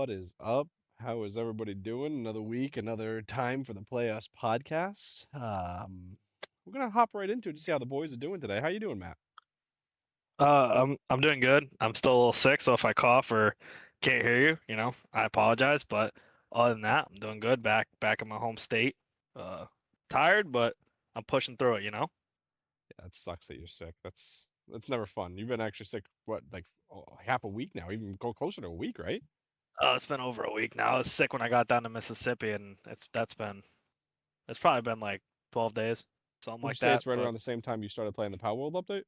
What is up? How is everybody doing? Another week, another time for the Play Us podcast. We're gonna hop right into it to see how the boys are doing today. How you doing, Matt? I'm doing good. I'm still a little sick, so if I cough or can't hear you, I apologize. But other than that, I'm doing good. Back in my home state. Uh, Tired, but I'm pushing through it. Yeah, it sucks that you're sick. That's never fun. You've been actually sick what, like half a week now? Even go closer to a week, right? It's been over a week now. I was sick when I got down to Mississippi, and it's probably been like 12 days, something Would you like say that. it's right But around the same time you started playing the Power World update?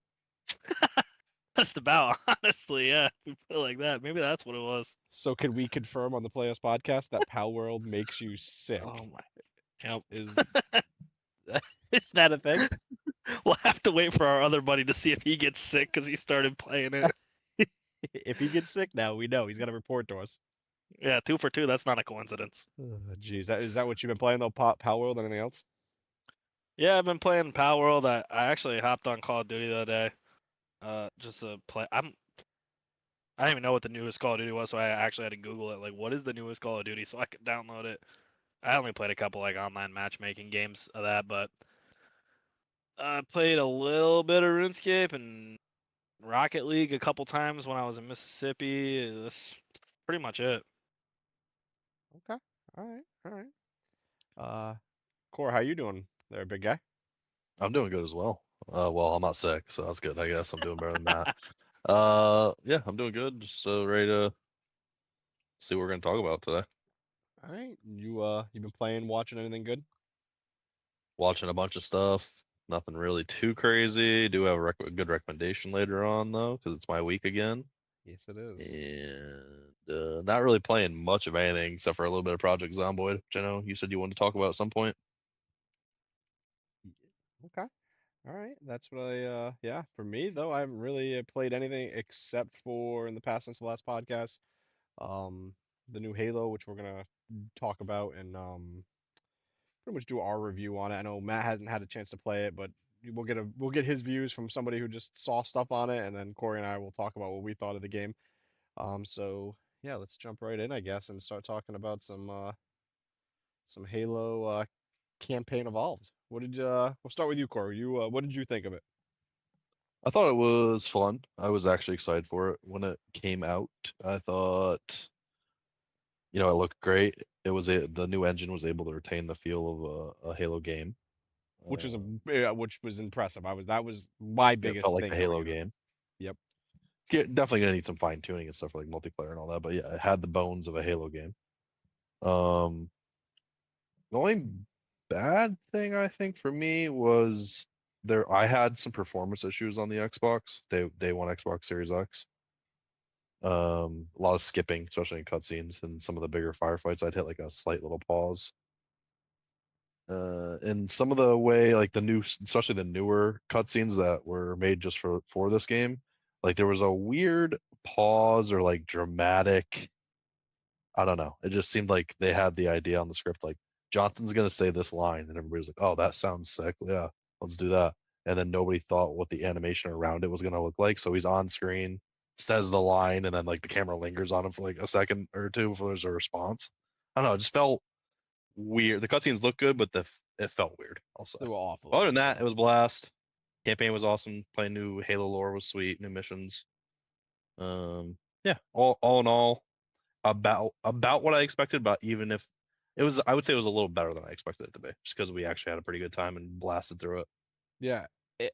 just about, honestly, yeah. If you put it like that, maybe that's what it was. So can we confirm on the Play Us podcast that Power World makes you Oh sick? my, yep. Is is that a thing? We'll have to wait for our other buddy to see if he gets sick because he started playing it. If he gets sick now, we know he's got to report to us. Yeah, 2 for 2. That's not a coincidence. Geez, is that what you've been playing though? Power World? Anything else? Yeah, I've been playing Power World. I actually hopped on Call of Duty the other day. Just to play. I didn't even know what the newest Call of Duty was, so I actually had to Google it. Like, what is the newest Call of Duty, so I could download it. I only played a couple like online matchmaking games of that, but I played a little bit of RuneScape and Rocket League a couple times when I was in Mississippi. That's pretty much it. Okay. All right. All right. Uh, Core, how you doing there, big guy? I'm doing good as well. Well, I'm not sick, so that's good. I guess I'm doing better than that. Yeah, I'm doing good. Just ready to see what we're gonna talk about today. All right. You've been playing, watching anything good? Watching a bunch of stuff. Nothing really too crazy. Do have a good recommendation later on though, because it's my week again, Yes, it is. and not really playing much of anything except for a little bit of Project Zomboid, which I know you said you wanted to talk about at some point. Okay. All right. That's what yeah, for me though, I haven't really played anything except for in the past since the last podcast. Um, the new Halo, which we're gonna talk about and pretty much do our review on it. I know Matt hasn't had a chance to play it, but we'll get his views from somebody who just saw stuff on it, and then Corey and I will talk about what we thought of the game. So yeah, let's jump right in, I guess, and start talking about some Halo campaign evolved. We'll start with you, Corey. What did you think of it? I thought it was fun. I was actually excited for it when it came out. I thought it looked great. The new engine was able to retain the feel of a Halo game. Uh, Which was impressive. That was my it felt biggest like thing a going Halo into it. game. Yep. Definitely gonna need some fine tuning and stuff for like multiplayer and all that. But yeah, it had the bones of a Halo game. Um, the only bad thing I think for me was I had some performance issues on the Xbox day one Xbox Series X. A lot of skipping, especially in cutscenes and some of the bigger firefights. I'd hit like a slight little pause. And some of the way like especially the newer cutscenes that were made just for this game, like there was a weird pause or like dramatic. I don't know. It just seemed like they had the idea on the script, like Johnson's gonna say this line, and everybody's like, "Oh, that sounds sick. Yeah, let's do that." And then nobody thought what the animation around it was gonna look like. So he's on screen, says the line, and then like the camera lingers on him for like a second or two before there's a response. I don't know. It just felt weird. The cutscenes look good, but it felt weird. I'll say. They were awful Other than looking. that, So it was a blast. Campaign was awesome. Playing new Halo lore was sweet. New missions. Yeah. All in all, about what I expected. But even if it was, I would say it was a little better than I expected it to be, just because we actually had a pretty good time and blasted through it. yeah,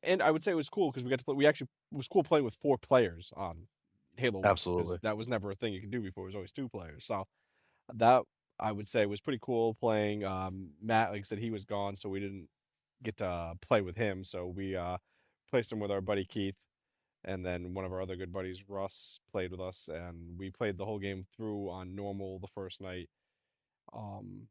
and I would say it was cool because we got to play. We actually it was cool playing with 4 players on Halo 1 because Absolutely. that was never a thing you could do before. It was always 2 players. So that I would say was pretty cool playing. Matt, like I said, he was gone, so we didn't get to play with him. So we placed him with our buddy Keith, and then one of our other good buddies, Russ, played with us, and we played the whole game through on normal the first night. Um,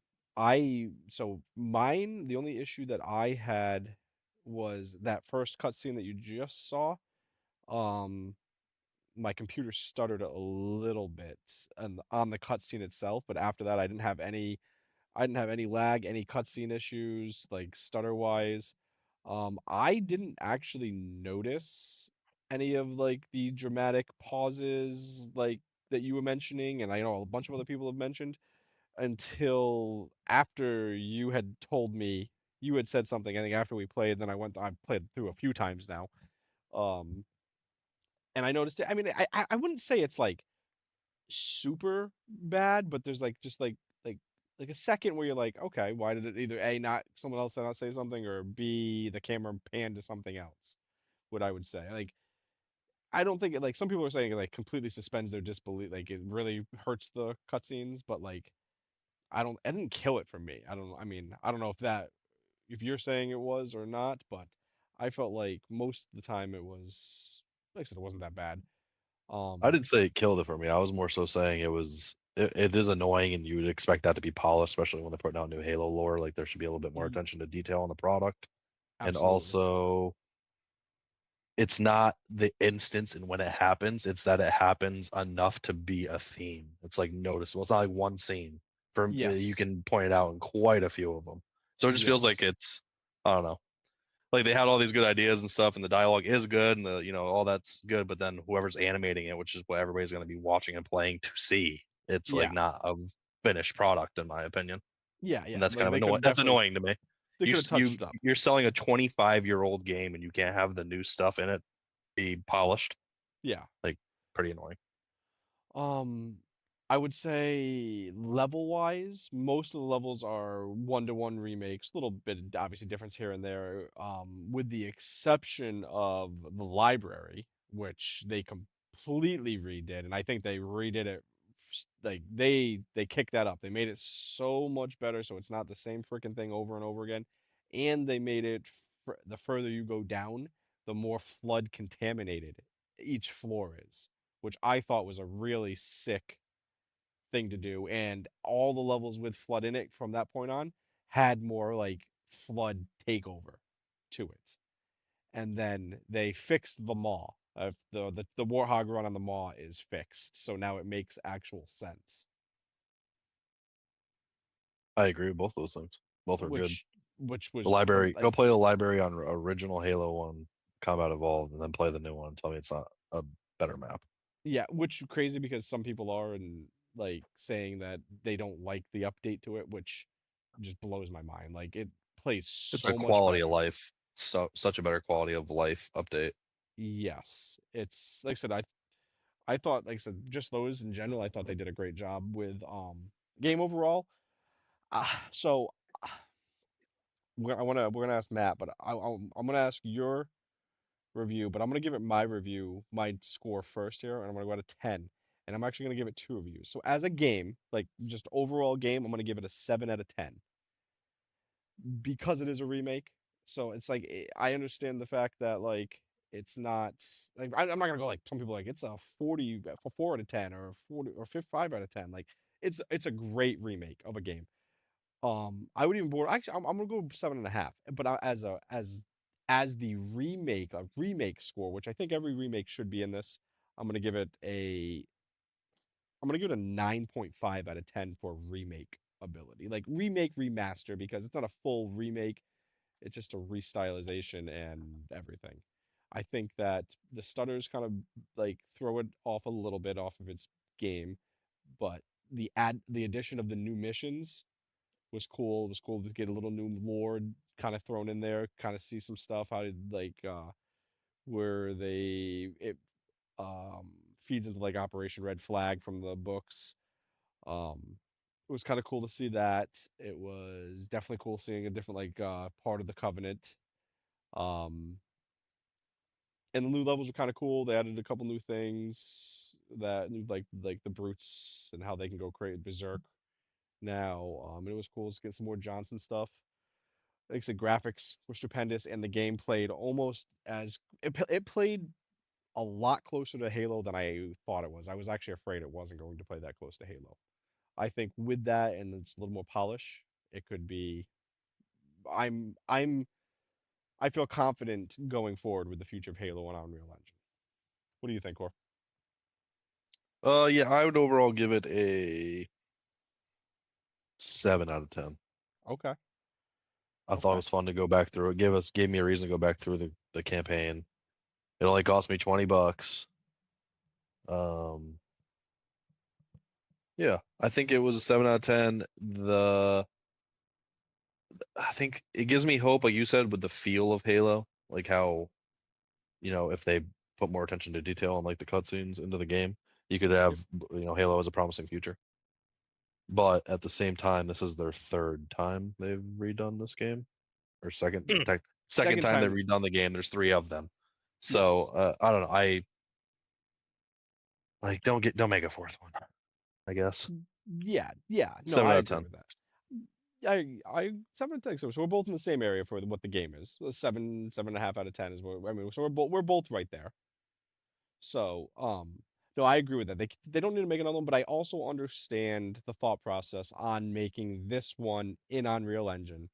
so mine, the only issue that I had was that first cutscene that you just saw. Um, my computer stuttered a little bit and on the cutscene itself, but after that, I didn't have any lag, any cutscene issues, like stutter wise. I didn't actually notice any of like the dramatic pauses, like that you were mentioning, and I know a bunch of other people have mentioned, until after you had told me you had said something. I think after we played, then I played through a few times now, um, and I noticed it. I mean, I wouldn't say it's like super bad, but there's like just like like a second where you're like, okay, why did it either A, not someone else not say something, or B, the camera panned to something else? What I would say, like, I don't think it, like, some people are saying it like completely suspends their disbelief, like it really hurts the cutscenes, but like I didn't kill it for me. I don't, I mean, I don't know if you're saying it was or not, but I felt like most of the time it was, like I said, it wasn't that bad. I Um, didn't say it killed it for me. I was more so saying it is annoying, and you would expect that to be polished, especially when they're putting out new Halo lore. Like there should be a little bit more y- attention to detail on the product, and Absolutely. also it's not the instance and when it happens, it's that it happens enough to be a theme. It's like noticeable. It's not like one scene. You Yes. can point it out in quite a few of them. So it just feels like Yes. it's, I don't know. Like they had all these good ideas and stuff, and the dialogue is good, and the all that's good. But then whoever's animating it, which is what everybody's going to be watching and playing to see, it's like Yeah. not a finished product, in my opinion, Yeah. and Yeah. that's kind Like of they could annoying. have That's definitely annoying to me. they could have touched it up. You're selling a 25-year-old game, and you can't have the new stuff in it be polished. Yeah. Like pretty annoying. Um, I would say level wise, most of the levels are one-to-one remakes. A little bit obviously difference here and there, with the exception of the library, which they completely redid, and I think they redid it like they kicked that up. They made it so much better, so it's not the same freaking thing over and over again, and they made it the further you go down, the more flood contaminated each floor is, which I thought was a really sick thing to do. And all the levels with flood in it from that point on had more like flood takeover to it. And then they fixed the maw. The warthog run on the maw is fixed, so now it makes actual sense. I agree with both those things. Both are good. Which which The was library, like, go play the library on original Halo 1 Combat Evolved, and then play the new one and tell me it's not a better map. yeah, which crazy because some people are and like saying that they don't like the update to it, which just blows my mind. Like it plays It's a so much quality of better. life, such a better quality of life update. Yes, it's like I said. I thought, like I said, just those in general. I thought they did a great job with game overall. So we're gonna ask Matt, but I'm gonna ask your review, but I'm gonna give it my review, my score first here, and I'm gonna go out of 10, and I'm actually gonna give it two reviews. So as a game, like just overall game, I'm gonna give it a 7 out of 10 because it is a remake. So it's like I understand the fact that like it's not like I'm not gonna go like some people like it's a 40 for 4 out of 10 or 40 or 5 out of 10. Like it's a great remake of a game. I would even board actually I'm gonna go 7.5. But as the remake a remake score, which I think every remake should be in this, I'm gonna give it a I'm gonna give it a 9.5 out of 10 for remake ability. Like remake remaster because it's not a full remake, it's just a restylization and everything. I think that the stutters kind of like throw it off a little bit off of its game, but the addition of the new missions was cool. It was cool to get a little new lore kind of thrown in there, kind of see some stuff how did like where they it feeds into like Operation Red Flag from the books. It was kind of cool to see that. It was definitely cool seeing a different like part of the Covenant. Um, and the new levels were kind of cool. They added a couple new things that new like the brutes and how they can go create berserk now. And it was cool to get some more Johnson stuff. Like I said, graphics were stupendous, and the game played almost as it played a lot closer to Halo than I thought it was. I was actually afraid it wasn't going to play that close to Halo. I think with that and it's a little more polish, it could be. I'm I feel confident going forward with the future of Halo on Unreal Engine. What do you think, Cor? Yeah, I would overall give it a 7 out of 10. Okay, I thought it okay, was fun to go back through. It gave me a reason to go back through the campaign. It only cost me $20. Um, Yeah, I think it was a 7 out of 10. I think it gives me hope, like you said, with the feel of Halo, like how, if they put more attention to detail on like the cutscenes into the game, you could Yep. have, Halo as a promising future. But at the same time, this is their third time they've redone this game, or second Second time they've time, redone the game. There's three of them, so yes. I don't know. I like don't make a fourth one. I guess Yeah, no, 7 I out of agree 10. with that. I 7 so we're both in the same area for what the game is. 7.5 out of 10 is what I mean. So we're both right there. So no, I agree with that. They don't need to make another one, but I also understand the thought process on making this one in Unreal Engine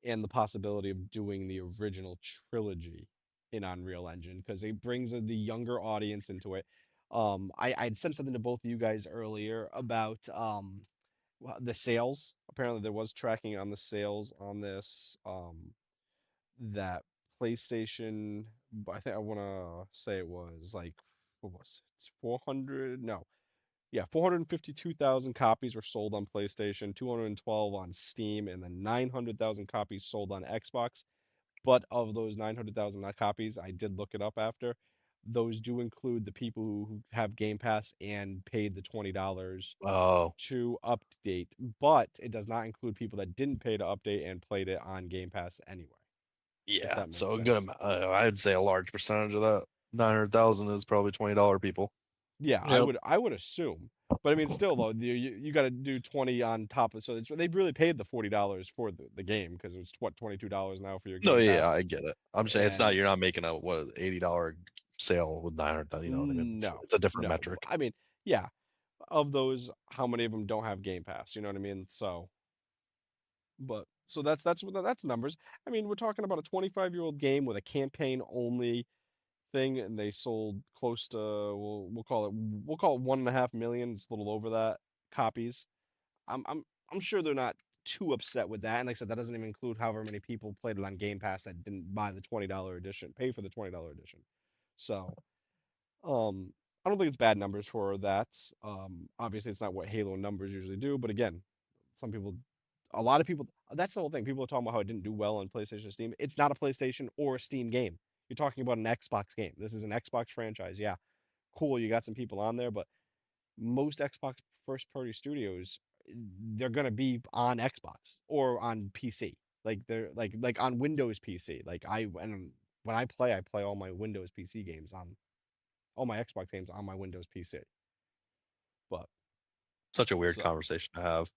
and the possibility of doing the original trilogy in Unreal Engine because it brings the younger audience into it. I'd sent something to both of you guys earlier about the sales. Apparently, there was tracking on the sales on this. That PlayStation, I think I want to say it was like what was it? 400? No, yeah, 452,000 copies were sold on PlayStation, 212 on Steam, and then 900,000 copies sold on Xbox. But of those 900,000 copies, I did look it up after. Those do include the people who have Game Pass and paid the $20 Oh, to update, but it does not include people that didn't pay to update and played it on Game Pass anyway, if yeah. that So makes a good sense. amount. I'd say a large percentage of that 900,000 is probably $20 people. Yeah, I Yep. would I would assume. But I mean, still though, you got to do 20 on top of, so they really paid the $40 for the game because it's what $22 now for your No, Game yeah, I Pass, get it. I'm just saying it's not. and You're not making a what $80 sale with 900,000. You know what I mean? no, It's a different no. metric. I mean, yeah, of those, how many of them don't have Game Pass? You know what I mean? So, but so that's numbers. I mean, we're talking about a 25-year-old game with a campaign only thing, and they sold close to, we'll call it 1.5 million. It's a little over that copies. I'm sure they're not too upset with that. And like I said, that doesn't even include however many people played it on Game Pass that didn't buy the $20 edition, pay for the $20 edition. So I don't think it's bad numbers for that. Obviously it's not what Halo numbers usually do, but again, some people, a lot of people, that's the whole thing. People are talking about how it didn't do well on PlayStation Steam. It's not a PlayStation or a Steam game. You're talking about an Xbox game. This is an Xbox franchise. Yeah, cool. You got some people on there, but most Xbox first party studios, they're gonna be on Xbox or on PC. Like they're like on Windows PC. Like when I play all my Windows PC games on all my Xbox games on my Windows PC. But Such a weird so conversation to have.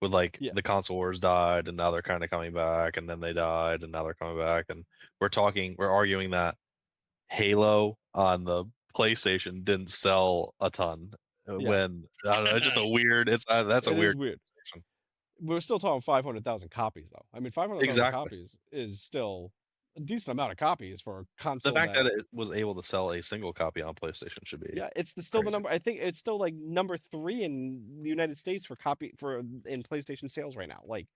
With like yeah, the console wars died and now they're kind of coming back, and then they died and now they're coming back, and we're arguing that Halo on the PlayStation didn't sell a ton yeah, when I don't know, it's just a weird. It's that's a it is weird weird. conversation. We're still talking 500,000 copies though. I mean, 500,000 Exactly. copies is still a decent amount of copies for a The console fact that, that it was able to sell a single copy on PlayStation should be yeah, it's still the crazy. number. I think it's still like number 3 in the United States for in PlayStation sales right now. Like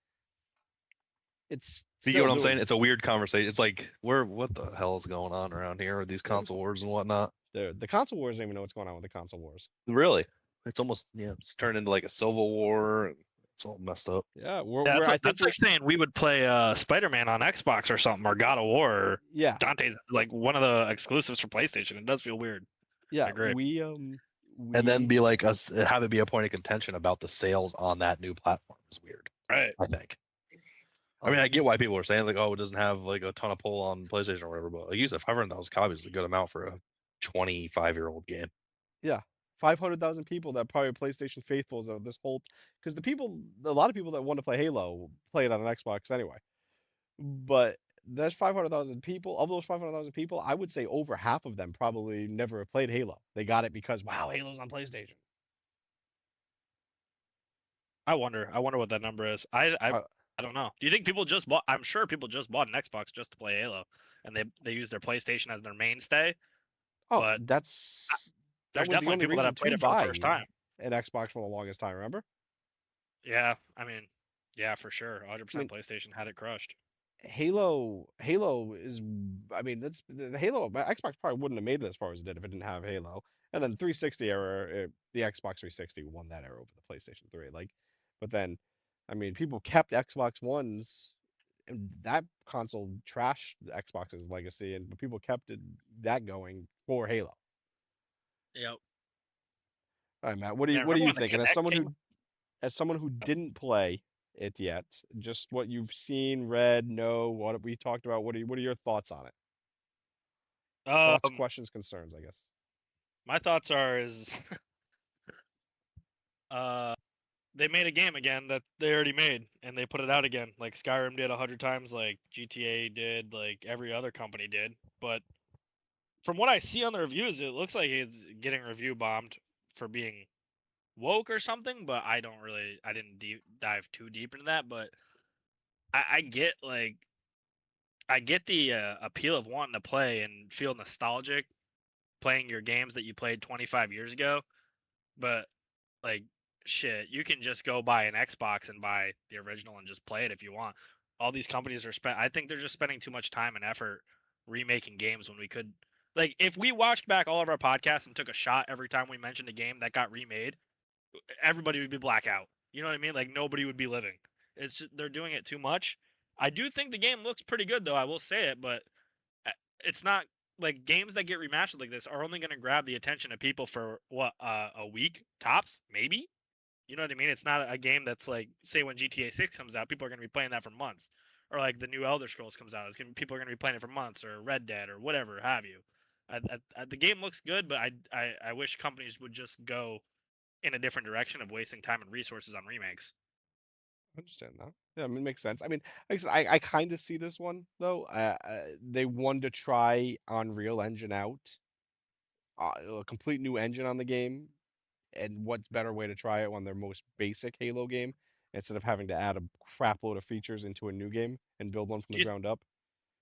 it's You get still what I'm saying? doing It's a weird conversation. It's like, what the hell is going on around here with these it. console wars and whatnot? The console wars don't even know what's going on with the console wars. Really? It's almost, yeah, it's turned into like a civil war, and it's all messed up. Yeah, Yeah, I think that's like saying we would play Spider-Man on Xbox or something, or God of War, or yeah, Dante's like one of the exclusives for PlayStation. It does feel weird. I yeah, agree. And then we be like us, have it be a point of contention about the sales on that new platform is weird. Right. I think. I mean, I um get why people are saying like, oh, it doesn't have like a ton of pull on PlayStation or whatever, but like you said, 500,000 copies is a good amount for a 25-year-old game. yeah, 500,000 people that probably PlayStation faithfuls of this whole, because a lot of people that want to play Halo play it on an Xbox anyway. But there's 500,000 people. Of those 500,000 people, I would say over half of them probably never played Halo. They got it because wow, Halo's on PlayStation. I wonder. I wonder what that number is. Uh, I don't know. Do you think people just bought? I'm sure people just bought an Xbox just to play Halo, and they use their PlayStation as their mainstay. oh, But I- that there's was the definitely only people that reason have played to it for the buy first time. an Xbox for the longest time. Remember? Yeah, I mean, yeah, for sure. I mean, 100% PlayStation had it crushed. Halo is, I mean, that's the Halo. Xbox probably wouldn't have made it as far as it did if it didn't have Halo. And then 360 era, the Xbox 360 won that era over the PlayStation 3. Like, but then, I mean, people kept Xbox Ones, and that console trashed the Xbox's legacy, but people kept that going for Halo. Yep. All right, Matt, Yeah, what do remember you when the think? And Kinect came as someone who didn't play it yet, just what you've seen, read, know, what we talked about, what are your thoughts on it? out? Thoughts, questions, concerns, I guess. My thoughts are is uh they made a game again that they already made and they put it out again. Like Skyrim did 100 times, like GTA did, like every other company did. But from what I see on the reviews, it looks like it's getting review bombed for being woke or something. But I didn't dive too deep into that. But I get I get the appeal of wanting to play and feel nostalgic playing your games that you played 25 years ago. But like shit, you can just go buy an Xbox and buy the original and just play it if you want. All these companies are I think they're just spending too much time and effort remaking games when we could, like, if we watched back all of our podcasts and took a shot every time we mentioned a game that got remade, everybody would be blackout. You know what I mean? Like nobody would be living. They're doing it too much. I do think the game looks pretty good though, I will say it, but it's not like games that get remastered like this are only going to grab the attention of people for what a week tops, maybe. You know what I mean? It's not a game that's like, say, when GTA 6 comes out, people are going to be playing that for months, or like the new Elder Scrolls comes out, people are going to be playing it for months, or Red Dead, or whatever have you. The game looks good, but I wish companies would just go in a different direction of wasting time and resources on remakes. I understand that. Yeah, I mean, it makes sense. I mean, like I said, I kind of see this one though. They wanted to try Unreal Engine out, a complete new engine on the game, and what's better way to try it on their most basic Halo game instead of having to add a crap load of features into a new game and build one from Do the you, ground up.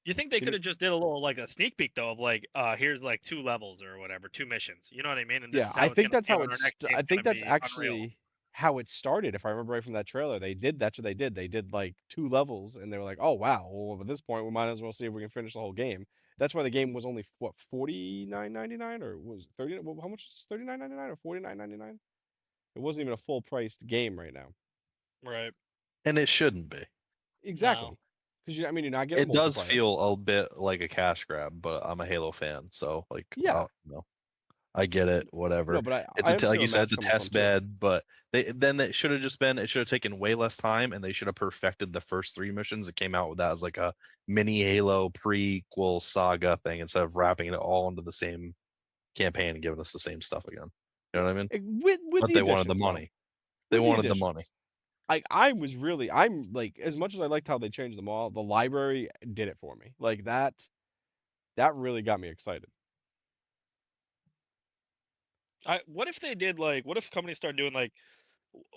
you think they You could know, have just did a little like a sneak peek though of like, here's like 2 levels or whatever, 2 missions. You know what I mean? And this yeah, is I how it's think going to that's feel, how and our next I game's going think to that's be Unreal. actually how it started. If I remember right from that trailer, that's what they did. They did like 2 levels, and they were like, "Oh wow, well at this point we might as well see if we can finish the whole game." That's why the game was only what, 49.99, or was it 30? How much is 39.99 or 49.99? It wasn't even a full priced game right now. Right. And it shouldn't be. No. Exactly, because I mean, you're not getting It does multiplayer. feel a bit like a cash grab, but I'm a Halo fan, so like, Yeah, no, I get it. no, Whatever. but It's I like understand you where said, Matt's it's a coming from test too. bed, but it should have just been. It should have taken way less time, and they should have perfected the first 3 missions. It came out with that as like a mini Halo prequel saga thing instead of wrapping it all into the same campaign and giving us the same stuff again. You know what I mean? With But the they wanted the additions though, money. They with the wanted the money. additions. I'm like, as much as I liked how they changed them all, the library did it for me. Like that really got me excited. What if they did like? What if companies start doing like?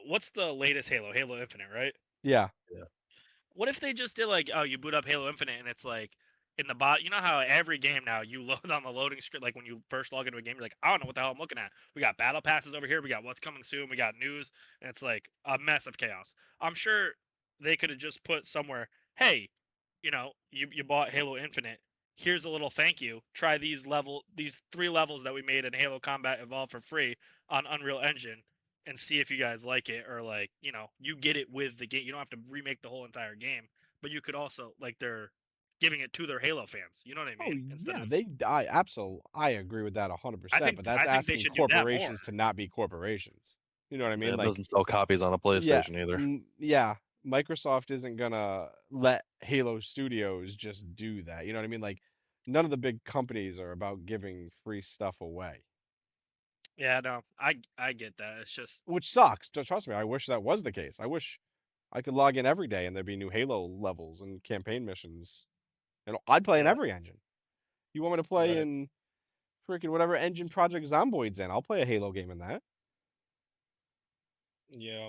What's the latest Halo? Halo Infinite, right? Yeah. Yeah. What if they just did like, oh, you boot up Halo Infinite and it's like in the bot. You know how every game now you load on the loading screen, like when you first log into a game, you're like, I don't know what the hell I'm looking at. We got battle passes over here. We got what's coming soon. We got news, and it's like a mess of chaos. I'm sure they could have just put somewhere, hey, you bought Halo Infinite. Here's a little thank you. Try these 3 levels that we made in Halo Combat Evolved for free on Unreal Engine, and see if you guys like it, or like, you get it with the game. You don't have to remake the whole entire game, but you could also, like, they're giving it to their Halo fans. You know what I Oh mean? Instead yeah, of, I agree with that 100%. But that's I think they asking should do that more. corporations to not be corporations. You know what I mean? It Like, doesn't sell copies on a yeah, PlayStation either. yeah. Microsoft isn't gonna let Halo Studios just do that. You know what I mean? Like, none of the big companies are about giving free stuff away. Yeah, no, I get that. It's just, Which sucks. Trust me, I wish that was the case. I wish I could log in every day and there'd be new Halo levels and campaign missions. And I'd play in yeah, every engine. You want me to play right, in freaking whatever engine Project Zomboid's in? I'll play a Halo game in that. yeah.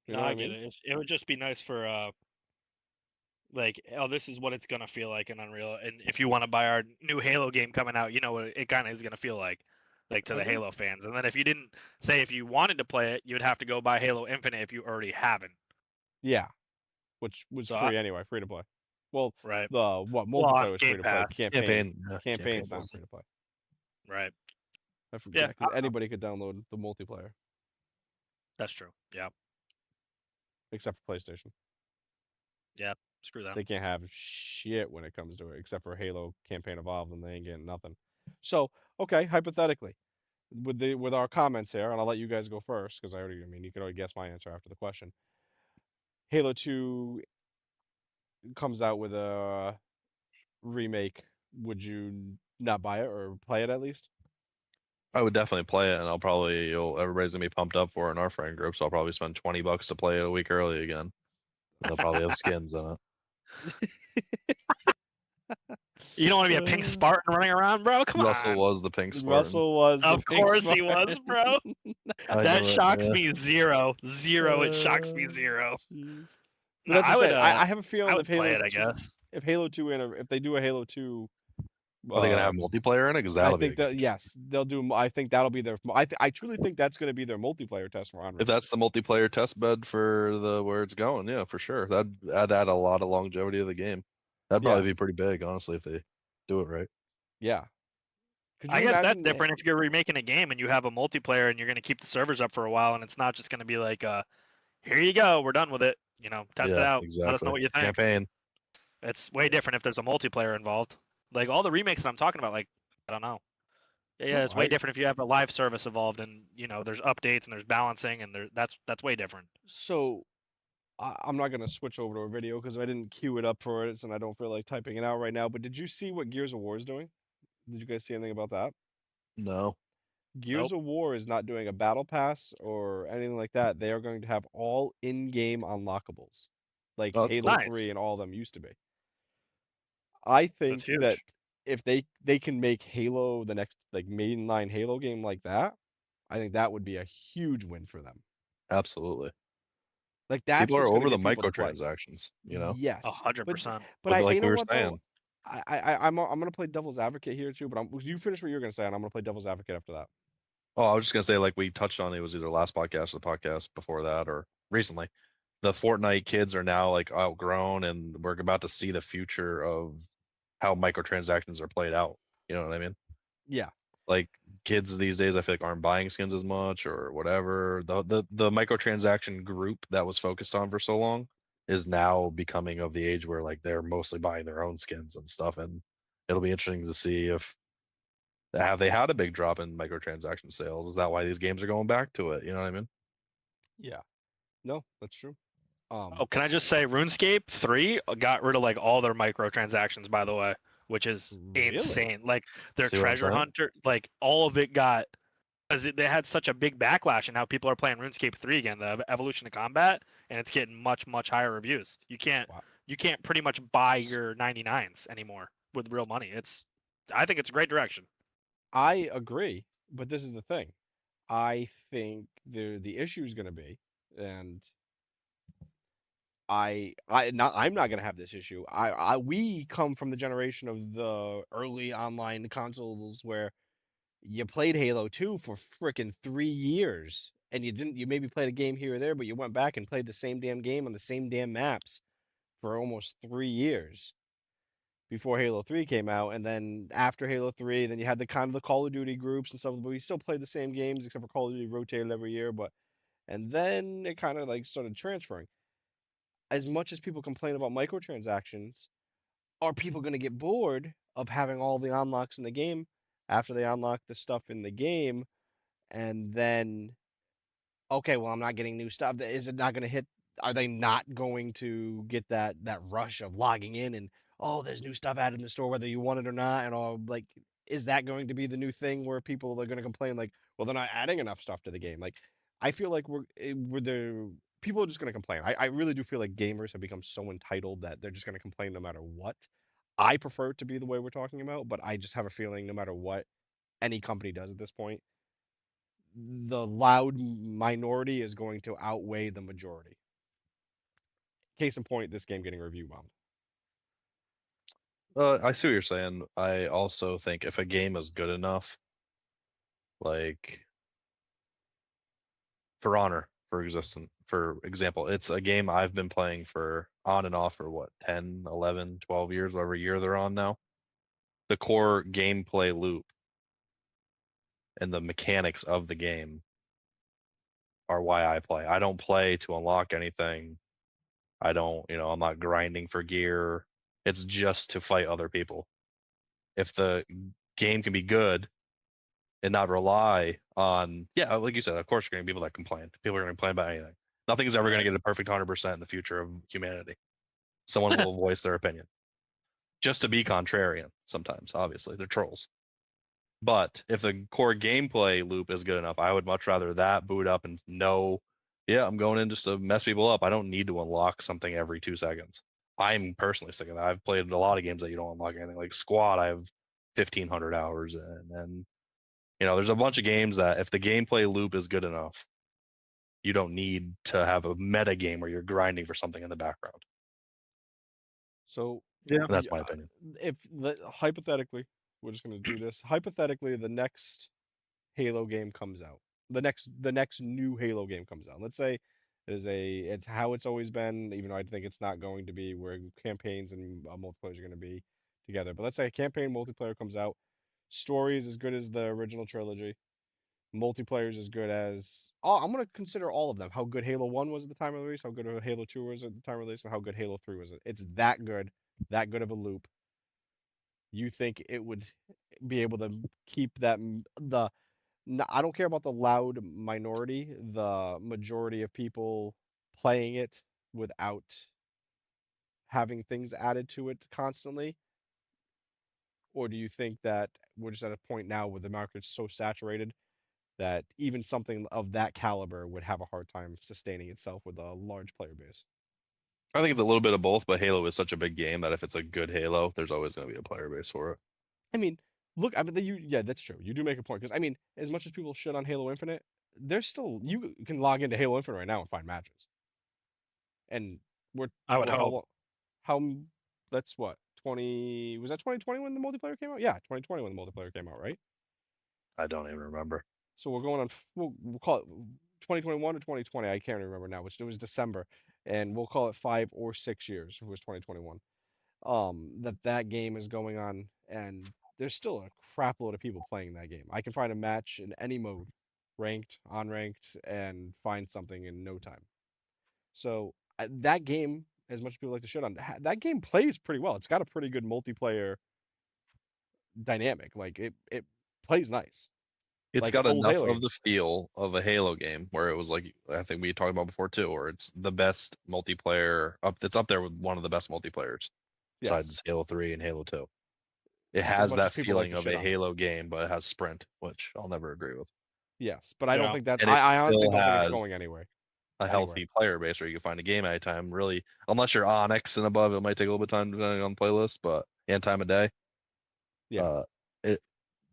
You No, know what I I get mean? it. It would just be nice for like, oh, this is what it's gonna feel like in Unreal. And if you want to buy our new Halo game coming out, you know what it kind of is gonna feel like to the Agreed. Halo fans. And then if you didn't say, if you wanted to play it, you would have to go buy Halo Infinite if you already haven't. Yeah. Which was So free anyway, free to play. Well, Right. the what Well, multiplayer on was free Game to play. Pass. Campaign. Campaign's not was free to play. Right. I Yeah, forget because anybody could download the multiplayer that's true. Yeah. except for PlayStation. Yeah. Screw them. They can't have shit when it comes to it, except for Halo Campaign Evolved, and they ain't getting nothing. So, okay, hypothetically, with our comments here, and I'll let you guys go first because I mean, you can already guess my answer after the question. Halo 2 comes out with a remake. Would you not buy it or play it at least? I would definitely play it, and everybody's gonna be pumped up for it in our friend group. So I'll probably spend $20 to play it a week early again. And they'll probably have skins in it. You don't want to be a pink Spartan running around, bro? Come Russell on. was the pink Spartan. Russell was the Of pink course he was, Spartan. bro. I That knew it, shocks yeah. me zero. Zero. It shocks me zero. Jeez. But No, that's what I I'm would. saying. I have a I feeling would play it. I guess. if Halo 2 if they do a Halo 2, Are they gonna have multiplayer in it? Because I that'll be think a that game. yes, they'll do. I think that'll be their. I truly think that's going to be their multiplayer test run. If that's the multiplayer test bed for where it's going, yeah, for sure. That'd add a lot of longevity to the game. That'd probably be pretty big, honestly, if they do it right. Yeah. Could you I guess that's imagine? different if you're remaking a game and you have a multiplayer and you're going to keep the servers up for a while and it's not just going to be like, here you go, we're done with it. You know, test it Yeah, out. Let us know exactly. what you think. Campaign. It's way different if there's a multiplayer involved. Like all the remakes that I'm talking about, like I don't know. Yeah, No, it's way different if you have a live service involved and there's updates and there's balancing and that's way different. So I'm not going to switch over to a video because I didn't queue it up for it, and I don't feel like typing it out right now. But did you see what Gears of War is doing? Did you guys see anything about that? No. Gears Nope. of War is not doing a battle pass or anything like that. They are going to have all in-game unlockables, like Oh, that's Halo cool. Nice. 3 and all of them used to be. I That's think that huge. if they can make Halo the next like mainline Halo game like that, I think that would be a huge win for them. Absolutely. Like that's People are what's going to over the get people to play. Yes, but 100%. Like you we know were what though? saying. I'm gonna play devil's advocate here too. But you finish what you're gonna say, and I'm gonna play devil's advocate after that. Oh, I was just gonna say, like we touched on, it was either last podcast or the podcast before that, or recently. The Fortnite kids are now like outgrown, and we're about to see the future of how microtransactions are played out. You know what I mean? Yeah. Like kids these days, I feel like aren't buying skins as much or whatever. The microtransaction group that was focused on for so long is now becoming of the age where like they're mostly buying their own skins and stuff. And it'll be interesting to see if have they had a big drop in microtransaction sales. Is that why these games are going back to it? You know what I mean? Yeah. No, that's true. Oh, can I just say RuneScape 3 got rid of like all their microtransactions, by the way, which is Really? insane. Like their See what I'm treasure saying? hunter, like all of it got because they had such a big backlash, and now people are playing RuneScape 3 again, the evolution of combat, and it's getting much higher reviews. Wow. You can't pretty much buy your 99s anymore with real money. I think it's a great direction. I agree, but this is the thing. I think the issue is going to be, and I'm not going to have this issue. We come from the generation of the early online consoles where you played Halo 2 for freaking 3 years, and you maybe played a game here or there, but you went back and played the same damn game on the same damn maps for almost 3 years before Halo 3 came out. And then after Halo 3, then you had the kind of the Call of Duty groups and stuff, but we still played the same games except for Call of Duty rotated every year. And then it kind of like started transferring. As much as people complain about microtransactions, are people going to get bored of having all the unlocks in the game after they unlock the stuff in the game? And then, okay, well, I'm not getting new stuff. Is it not going to hit? Are they not going to get that rush of logging in and, oh, there's new stuff added in the store, whether you want it or not? And all like, is that going to be the new thing where people are going to complain like, well, they're not adding enough stuff to the game? Like, I feel like people are just going to complain. I really do feel like gamers have become so entitled that they're just going to complain no matter what. I prefer it to be the way we're talking about, but I just have a feeling no matter what any company does at this point, the loud minority is going to outweigh the majority. Case in point, this game getting review bombed. I see what you're saying. I also think if a game is good enough, like For Honor, for example, it's a game I've been playing for on and off for what, 10, 11, 12 years, whatever year they're on now. The core gameplay loop and the mechanics of the game are why I play. I don't play to unlock anything. I don't, I'm not grinding for gear. It's just to fight other people. If the game can be good and not rely on, yeah, like you said, of course you're going to be people that complain. People are going to complain about anything. Nothing's ever going to Right. get a perfect 100% in the future of humanity. Someone will voice their opinion. Just to be contrarian sometimes, obviously. They're trolls. But if the core gameplay loop is good enough, I would much rather that boot up and know, yeah, I'm going in just to mess people up. I don't need to unlock something every 2 seconds. I'm personally sick of that. I've played a lot of games that you don't unlock anything. Like Squad, I have 1,500 hours in. And, there's a bunch of games that if the gameplay loop is good enough, you don't need to have a meta game where you're grinding for something in the background. So Yeah. And that's my opinion. if hypothetically, we're just gonna do this. Hypothetically, the next Halo game comes out. The next new Halo game comes out. Let's say it's how it's always been, even though I think it's not going to be, where campaigns and multiplayer are going to be together. But let's say a campaign multiplayer comes out, story is as good as the original trilogy, multiplayer is as good as. Oh, I'm going to consider all of them. How good Halo 1 was at the time of release, how good Halo 2 was at the time of release, and how good Halo 3 was. It's that good of a loop. You think it would be able to keep that I don't care about the loud minority, the majority of people playing it without having things added to it constantly? Or do you think that we're just at a point now where the market's so saturated that even something of that caliber would have a hard time sustaining itself with a large player base? I think it's a little bit of both, but Halo is such a big game that if it's a good Halo, there's always going to be a player base for it. I mean, look, yeah, that's true. You do make a point because I mean, as much as people shit on Halo Infinite, there's still you can log into Halo Infinite right now and find matches. And we're I would how hope. long? How that's what 20 was that 2020 when the multiplayer came out? Yeah, 2020 when the multiplayer came out, right? I don't even remember. So we're going on. We'll call it 2021 or 2020. I can't remember now. Which it was December, and we'll call it 5 or 6 years. It was 2021. That game is going on, and there's still a crap load of people playing that game. I can find a match in any mode, ranked, unranked, and find something in no time. So that game, as much as people like to shit on, that game plays pretty well. It's got a pretty good multiplayer dynamic. Like it plays nice. It's Like got old enough Halo of the games. feel of a Halo game where it was like I think we talked about before too, where it's the best multiplayer it's up there with one of the best multiplayers Yes. besides Halo 3 and Halo 2. It As has much that as people like feeling to of shit a on it. Halo game, but it has sprint, which I'll never agree with. Yes, but I don't Yeah. think that And it I honestly still don't think it's has going anywhere. a healthy player base where you can find a game at a time. Really, unless you're Onyx and above, it might take a little bit of time depending on the playlist, but and time of day. Yeah. Uh, it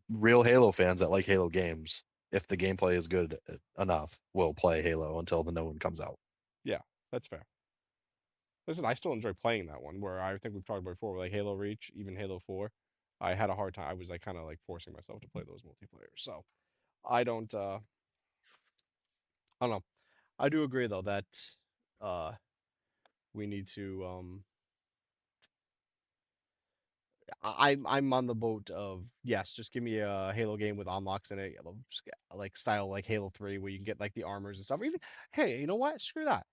real Halo fans that like Halo games, if the gameplay is good enough, will play Halo until the new one comes out. Yeah, that's fair. Listen, I still enjoy playing that one. Where I think we've talked about before, like Halo Reach, even Halo 4. I had a hard time. I was like kind of like forcing myself to play those multiplayers. So I don't. I don't know. I do agree though that uh, we need to. I'm on the boat of yes, just give me a Halo game with unlocks in it, like style like Halo 3, where you can get like the armors and stuff. Or even hey, you know what? Screw that.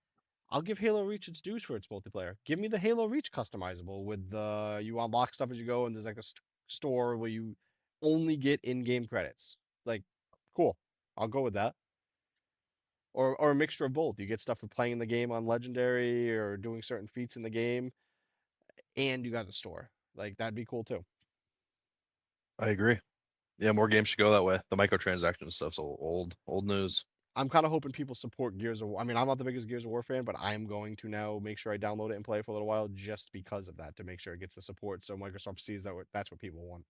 I'll give Halo Reach its dues for its multiplayer. Give me the Halo Reach customizable with the you unlock stuff as you go, and there's like a store where you only get in-game credits. Like, cool. I'll go with that. Or a mixture of both. You get stuff for playing the game on Legendary or doing certain feats in the game, and you got the store. Like that'd be cool too. I agree. Yeah, more games should go that way. The microtransaction stuff's old news. I'm kind of hoping people support Gears of War. I mean, I'm not the biggest Gears of War fan, but I'm going to now make sure I download it and play it for a little while just because of that, to make sure it gets the support so Microsoft sees that that's what people want.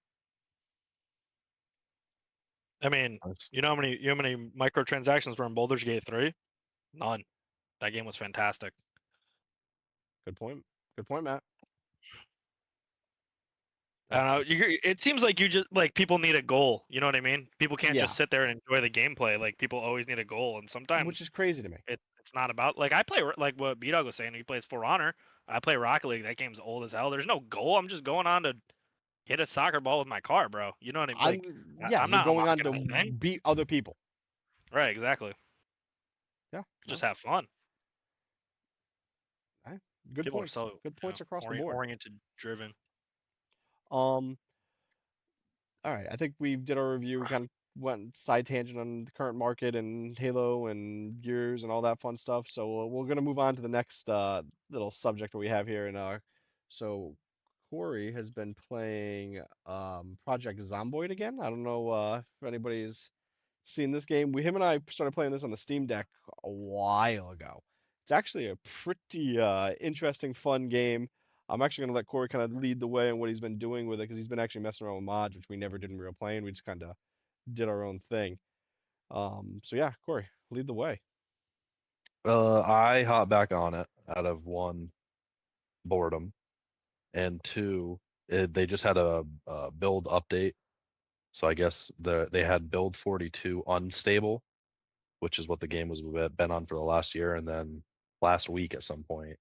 I mean, Nice. you know how many microtransactions were in Baldur's Gate 3? None. That game was fantastic. Good point. Good point, Matt. I don't know. It seems like you just like people need a goal. You know what I mean? People can't Yeah, just sit there and enjoy the gameplay. Like people always need a goal, and which sometimes is crazy to me. it's It's not about like I play like what B Dog was saying. He plays For Honor. I play Rocket League. That game's old as hell. There's no goal. I'm just going on to hit a soccer ball with my car, bro. You know what I mean? Like Yeah, I'm you're not going on unlocking to anything. beat other people. Right, exactly. Yeah, Just no, have fun. good People are points. so Good points across the board. oriented driven. Um, all right, I think we did our review. We kind of went side tangent on the current market and Halo and Gears and all that fun stuff. So we're gonna move on to the next little subject that we have here. And so Cory has been playing Project Zomboid again. I don't know if anybody's seen this game. Him and I started playing this on the Steam Deck a while ago. It's actually a pretty interesting, fun game. I'm actually going to let Cory kind of lead the way on what he's been doing with it because he's been actually messing around with mods, which we never did in real playing. We just kind of did our own thing. So yeah, Cory, lead the way. I hop back on it out of one, boredom, and two, they just had a build update. So I guess they had build 42 unstable, which is what the game was been on for the last year, and then last week at some point,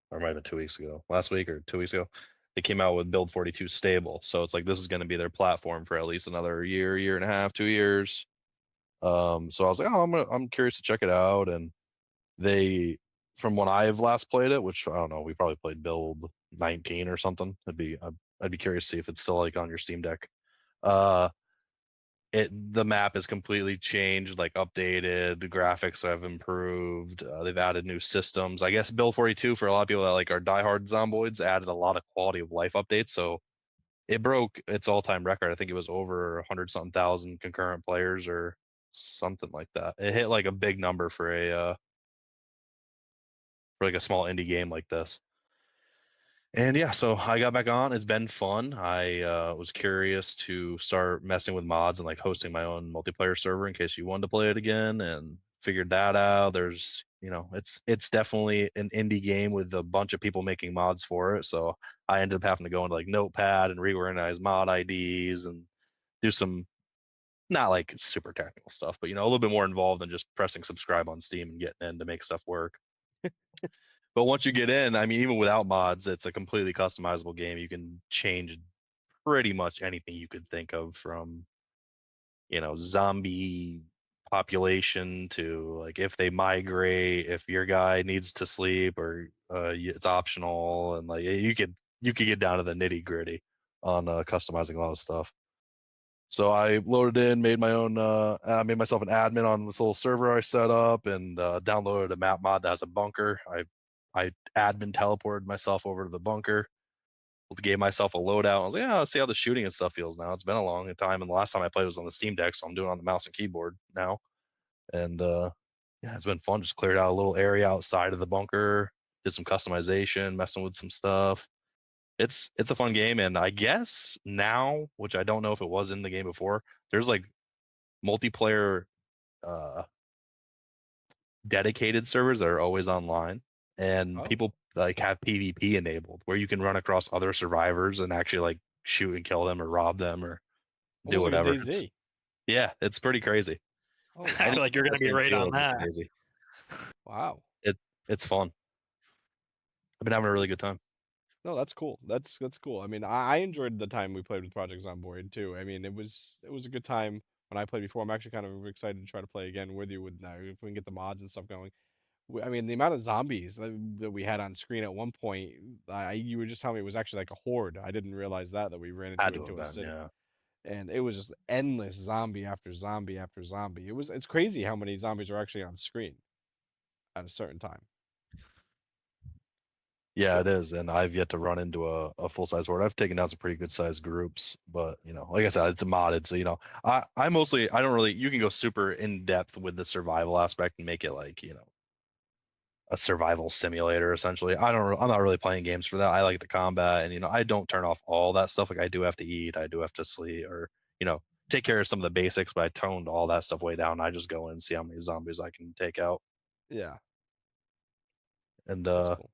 or it might have been 2 weeks ago, last week or 2 weeks ago, they came out with build 42 stable. So it's like this is going to be their platform for at least another year and a half, 2 years. So I was like, oh, I'm curious to check it out, and they, from when I've last played it, which I don't know, we probably played build 19 or something. I'd be curious to see if it's still like on your Steam Deck. Uh, the map is completely changed, like updated. The graphics have improved. They've added new systems. I guess build 42 for a lot of people that like are diehard zomboids added a lot of quality of life updates. So it broke its all-time record. I think it was over 100 something thousand concurrent players or something like that. It hit like a big number for like a small indie game like this. And yeah, so I got back on. It's been fun. I was curious to start messing with mods and like hosting my own multiplayer server in case you wanted to play it again, and figured that out. There's, it's definitely an indie game with a bunch of people making mods for it. So I ended up having to go into like Notepad and reorganize mod IDs and do some not like super technical stuff, but a little bit more involved than just pressing subscribe on Steam and getting in to make stuff work. But once you get in, I mean, even without mods, it's a completely customizable game. You can change pretty much anything you could think of, from, zombie population to like if they migrate, if your guy needs to sleep, or it's optional, and like you could get down to the nitty gritty on customizing a lot of stuff. So I loaded in, made my own, I made myself an admin on this little server I set up, and downloaded a map mod that has a bunker. I admin teleported myself over to the bunker, gave myself a loadout. I was like, yeah, let's see how the shooting and stuff feels now. It's been a long time, and the last time I played was on the Steam Deck, so I'm doing it on the mouse and keyboard now. And yeah, it's been fun. Just cleared out a little area outside of the bunker, did some customization, messing with some stuff. It's a fun game, and I guess now, which I don't know if it was in the game before, there's like multiplayer uh dedicated servers that are always online, and Oh, people like have PvP enabled where you can run across other survivors and actually like shoot and kill them or rob them or do almost like a whatever. DayZ. Yeah, it's pretty crazy. Oh I Anything feel wow, like you're gonna this be game right on feels is that. crazy. wow. It's fun. I've been having a really good Nice. time. No, that's cool. That's cool. I mean, I enjoyed the time we played with Project Zomboid too. I mean, it was a good time when I played before. I'm actually kind of excited to try to play again with you with now if we can get the mods and stuff going. I mean, the amount of zombies that we had on screen at one point, you were just telling me it was actually like a horde. I didn't realize that we ran Had to have into a been, city, yeah. and it was just endless zombie after zombie after zombie. It's crazy how many zombies are actually on screen at a certain time. Yeah, it is. And I've yet to run into a full size horde. I've taken down some pretty good sized groups, but like I said, it's modded. So, I mostly, I don't really, you can go super in depth with the survival aspect and make it like, a survival simulator essentially. I'm not really playing games for that. I like the combat, and I don't turn off all that stuff. Like I do have to eat, I do have to sleep, or take care of some of the basics, but I toned all that stuff way down. I just go in and see how many zombies I can take out. Yeah, And that's cool.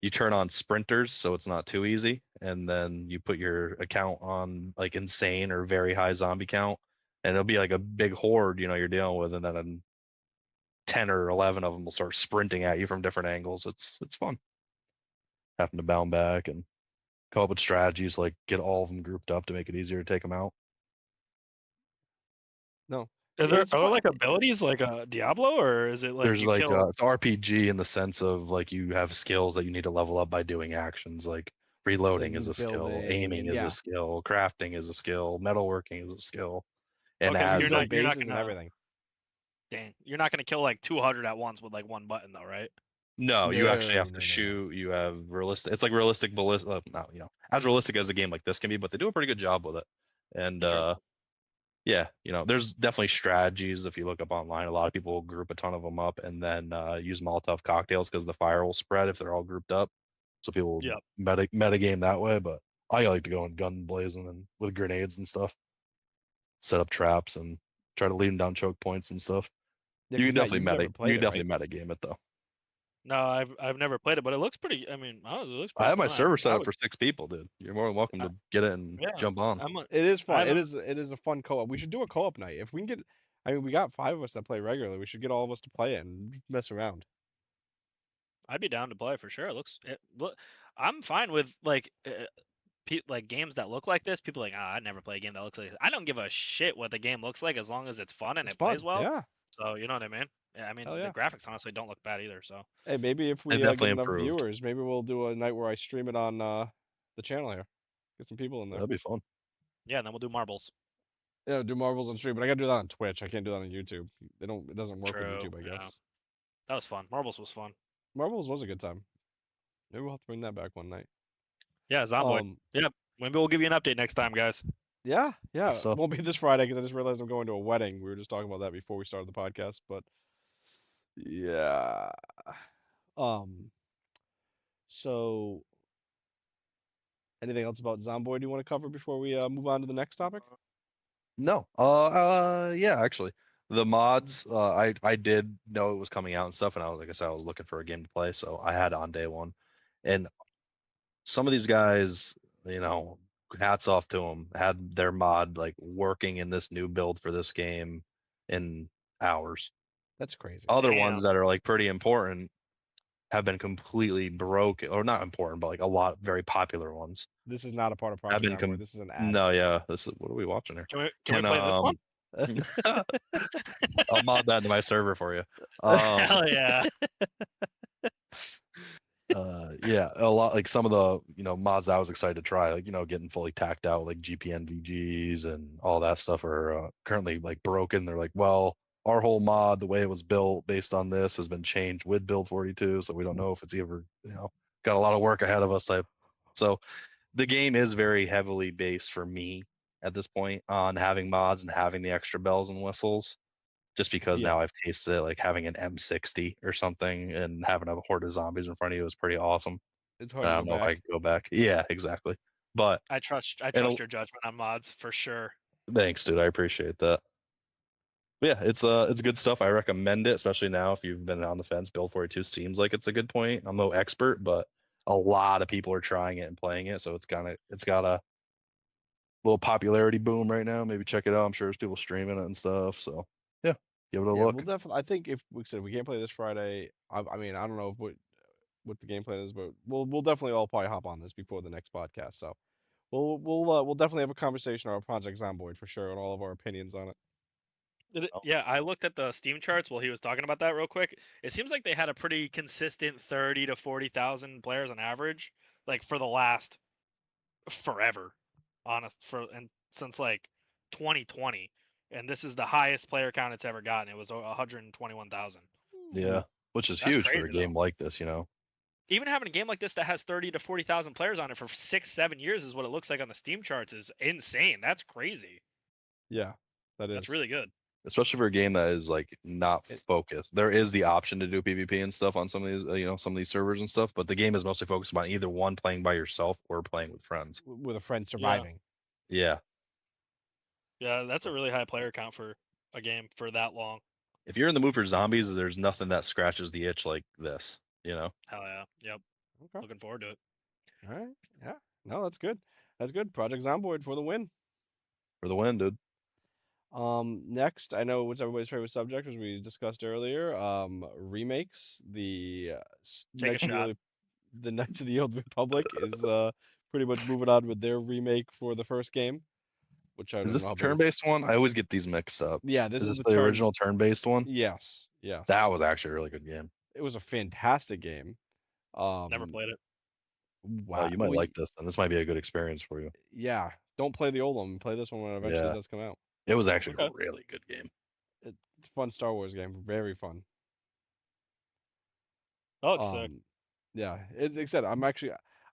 you turn on sprinters so it's not too easy, and then you put your account on like insane or very high zombie count, and it'll be like a big horde you're dealing with, and then 10 or 11 of them will start sprinting at you from different angles. It's fun. Having to bound back and come up with strategies like get all of them grouped up to make it easier to take them out. No, Are there it's are there fun. like abilities like a Diablo, or is it like There's you like kill? it's RPG in the sense of like you have skills that you need to level up by doing actions like reloading is a skill, building aiming and is a skill, crafting is a skill, metalworking is a skill, and Okay, but you has build you're not bases and gonna everything. dang, you're not gonna kill like 200 at once with like one button though, right? no, you actually have to No. shoot. You have realistic. It's like realistic ballistic. No, as realistic as a game like this can be, but they do a pretty good job with it. And Interesting. yeah, there's definitely strategies. If you look up online, a lot of people will group a ton of them up and then use Molotov cocktails because the fire will spread if they're all grouped up. So people Yep. meta game that way. But I like to go in gun blazing and with grenades and stuff, set up traps and try to lead them down choke points and stuff. Yeah, You 'cause can Matt, definitely you've meta. never You played can it, right? definitely meta game it though. No, I've never played it, but it looks pretty. I mean, honestly, it looks I pretty have my fun. server set I up would. for 6 people, dude. You're more than welcome I, to get it and yeah, jump on. It is I fun. haven't. It is a fun co-op. We should do a co-op night. If we can get, I mean, we got 5 of us that play regularly. We should get all of us to play it and mess around. I'd be down to play for sure. Look, I'm fine with like games that look like this. People are like, ah, I'd never play a game that looks like this. I don't give a shit what the game looks like as long as it's fun and It's it plays fun. well. Yeah. So you know what I mean? Yeah, I Hell mean the yeah. graphics honestly don't look bad either. So Hey, maybe if They've we get definitely enough improved. viewers, maybe we'll do a night where I stream it on the channel here. Get some people in there. That'd be fun. yeah, and then we'll do marbles. Yeah, do Marvels on stream, but I gotta do that on Twitch. I can't do that on YouTube. They don't. It doesn't work with True. YouTube, I Yeah, guess. that was fun. Marbles was fun. Marvels was a good time. Maybe we'll have to bring that back one night. Yeah, Zomboid. Yeah, maybe we'll give you an update next time, guys. Yeah. Good stuff. Won't be this Friday because I just realized I'm going to a wedding. We were just talking about that before we started the podcast, but yeah. Um. So, anything else about Zomboid you want to cover before we move on to the next topic? No. Yeah, actually. The mods, I did know it was coming out and stuff, and like I said, I was looking for a game to play, so I had it on day one. And some of these guys, hats off to them, had their mod like working in this new build for this game in hours. That's crazy. Other Damn. ones that are like pretty important have been completely broken, or not important, but like a lot very popular ones This is not a part of have Project been Zomboid. This is an ad. no, yeah. This is what are we watching here? Can we play this one? I'll mod that into my server for you. Hell yeah. Yeah, a lot like some of the mods I was excited to try, like getting fully tacked out like GPN VGs and all that stuff are currently like broken. They're like, well, our whole mod, the way it was built based on this, has been changed with build 42, so we don't know if it's ever got a lot of work ahead of us. So the game is very heavily based for me at this point on having mods and having the extra bells and whistles. Just because Yeah. now I've tasted it, like having an M60 or something and having a horde of zombies in front of you is pretty awesome. It's hard I to don't go know if I back. could go back. Yeah, exactly. But I trust and your judgment on mods for sure. thanks, dude. I appreciate that. But yeah, it's good stuff. I recommend it, especially now if you've been on the fence. Build 42 seems like it's a good point. I'm no expert, but a lot of people are trying it and playing it, so it's got a little popularity boom right now. Maybe check it out. I'm sure there's people streaming it and stuff. So yeah, give it a Yeah, look. we'll definitely. I think if we said we can't play this Friday, I mean, I don't know what the game plan is, but we'll definitely all probably hop on this before the next podcast. So we'll definitely have a conversation on Project Zomboid for sure and all of our opinions on it. Oh. Yeah, I looked at the Steam charts while he was talking about that real quick. It seems like they had a pretty consistent 30 to 40,000 players on average, like for the last forever, and since like 2020, and this is the highest player count it's ever gotten. It was 121,000. Yeah, which is That's huge for a crazy though. game like this. Even having a game like this that has 30 to 40,000 players on it for 6-7 years is what it looks like on the Steam charts is insane. That's crazy. Yeah, that is. That's really good. Especially for a game that is like not focused. There is the option to do PvP and stuff on some of these, some of these servers and stuff, but the game is mostly focused on either one playing by yourself or playing with friends. with a friend surviving. Yeah. Yeah, that's a really high player count for a game for that long. If you're in the mood for zombies, there's nothing that scratches the itch like this, Hell yeah. Yep. Okay. Looking forward to it. All right. Yeah. No, that's good. That's good. Project Zomboid for the win. For the win, dude. Next, I know what's everybody's favorite subject, as we discussed earlier. Remakes. Take a Knights of the shot. the Knights of the Old Republic is pretty much moving on with their remake for the first game, which I Is don't this know the how big. turn-based one? I always get these mixed up. Yeah, this Is is this the the turn. original turn-based one? Yes, yes. That was actually a really good game. It was a fantastic game. Never played it. Oh, Wow. you might like this, and this might be a good experience for you. Yeah. Don't play the old one. Play this one when it eventually Yeah, does come out. it was actually Okay. a really good game. It's a fun Star Wars game. Very fun. Oh, it's sick. Yeah. It's like I said,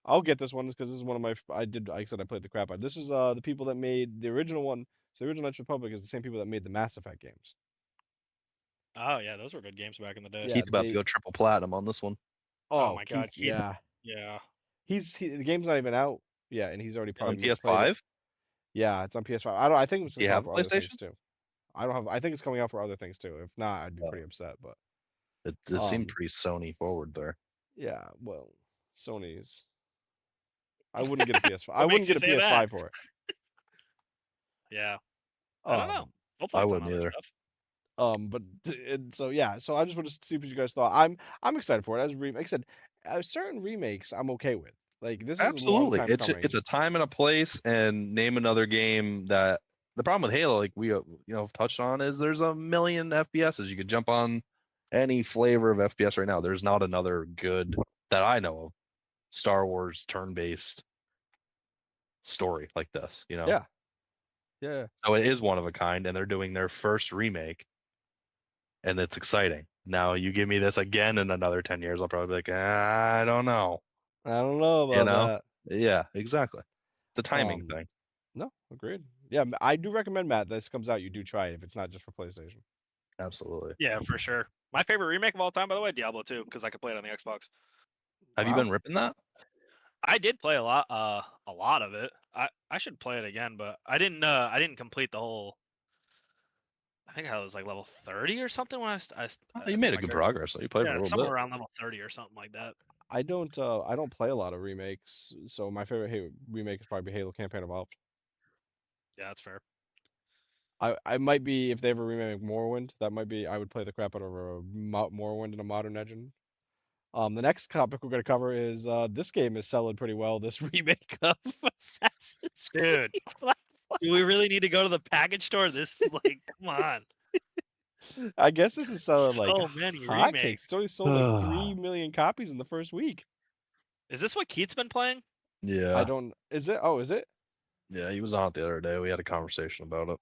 I'll get this one because this is one of my. Like I said, I played the crap out of it. This is the people that made the original one. So the original Knights Republic is the same people that made the Mass Effect games. Oh yeah, those were good games back in the day. Yeah, Keith about to go triple platinum on this one. Oh Oh, my god, Keith, Keith. yeah. Yeah. The game's not even out. Yeah, and he's already On probably played it. PS5? Yeah, it's on PS5. I think it's Do you coming out have a for other things PlayStation? too. I don't have. I think it's coming out for other things too. If not, I'd be Oh, pretty upset. But it seemed pretty Sony forward there. yeah, well, Sony's. I wouldn't get a PS5. I What wouldn't makes you get a say that? PS5 for it. Yeah. I don't know. Hopefully I it's on wouldn't other either. stuff. But so yeah, so I just want to see what you guys thought. I'm excited for it. Like I said, certain remakes I'm okay with. Like this is a long Absolutely. time It's coming. a time and a place, and name another game that the problem with Halo, like we touched on, is there's a million FPSs. You could jump on any flavor of FPS right now. There's not another good that I know of Star Wars turn-based story like this, Yeah. Yeah. So it is one of a kind, and they're doing their first remake, and it's exciting. Now you give me this again in another 10 years, I'll probably be like, I don't know. I don't know You about know? that. Yeah, exactly. It's a timing Um, thing. no, agreed. Yeah, I do recommend Matt. This comes out, you do try it if it's not just for PlayStation. Absolutely. Yeah, for sure. My favorite remake of all time, by the way, Diablo 2, because I could play it on the Xbox. Have you Wow. been ripping that? I did play a lot of it. I should play it again, but I didn't complete the whole. I think I was like level 30 or something when Oh, I you think made a my good character. progress. So you played for Yeah, a little somewhere bit. around level 30 or something like that. I don't play a lot of remakes, so my favorite remake is probably Halo Campaign Evolved. Yeah, that's fair. I might be, if they ever remake Morrowind, that might be, I would play the crap out of a Morrowind in a modern engine. The next topic we're going to cover is this game is selling pretty well. This remake of Assassin's Dude, Creed Black do we really need to go to the package store? This like, come on. I guess this is selling like So many hotcakes. remakes. It's only sold like 3 million copies in the first week. Is this what Keith's been playing? I Yeah. don't. Is it? Oh, is it? Yeah, he was on it the other day. We had a conversation about it.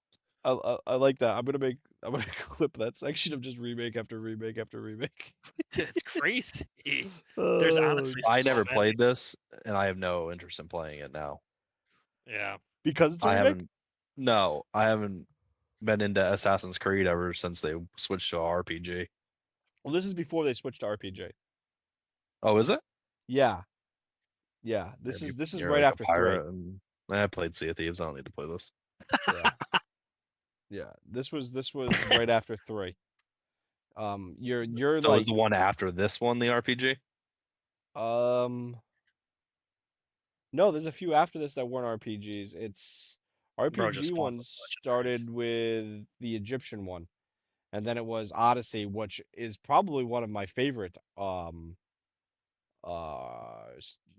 I like that. I'm gonna clip that section of just remake after remake after remake. Dude, it's crazy. There's Oh, honestly I so never many. played this, and I have no interest in playing it now. Yeah. because it's a I remake. haven't. No, I haven't been into Assassin's Creed ever since they switched to RPG. Well, this is before they switched to RPG. Oh, is it? Yeah, yeah. This Maybe is you're right like a after 3. pirate, and I played Sea of Thieves. I don't need to play this. Yeah, yeah. This was right after 3. You're So is like the one after this one the RPG? no. There's a few after this that weren't RPGs. It's Bro RPG just spawned ones with legendaries. started with the Egyptian one, and then it was Odyssey, which is probably one of my favorite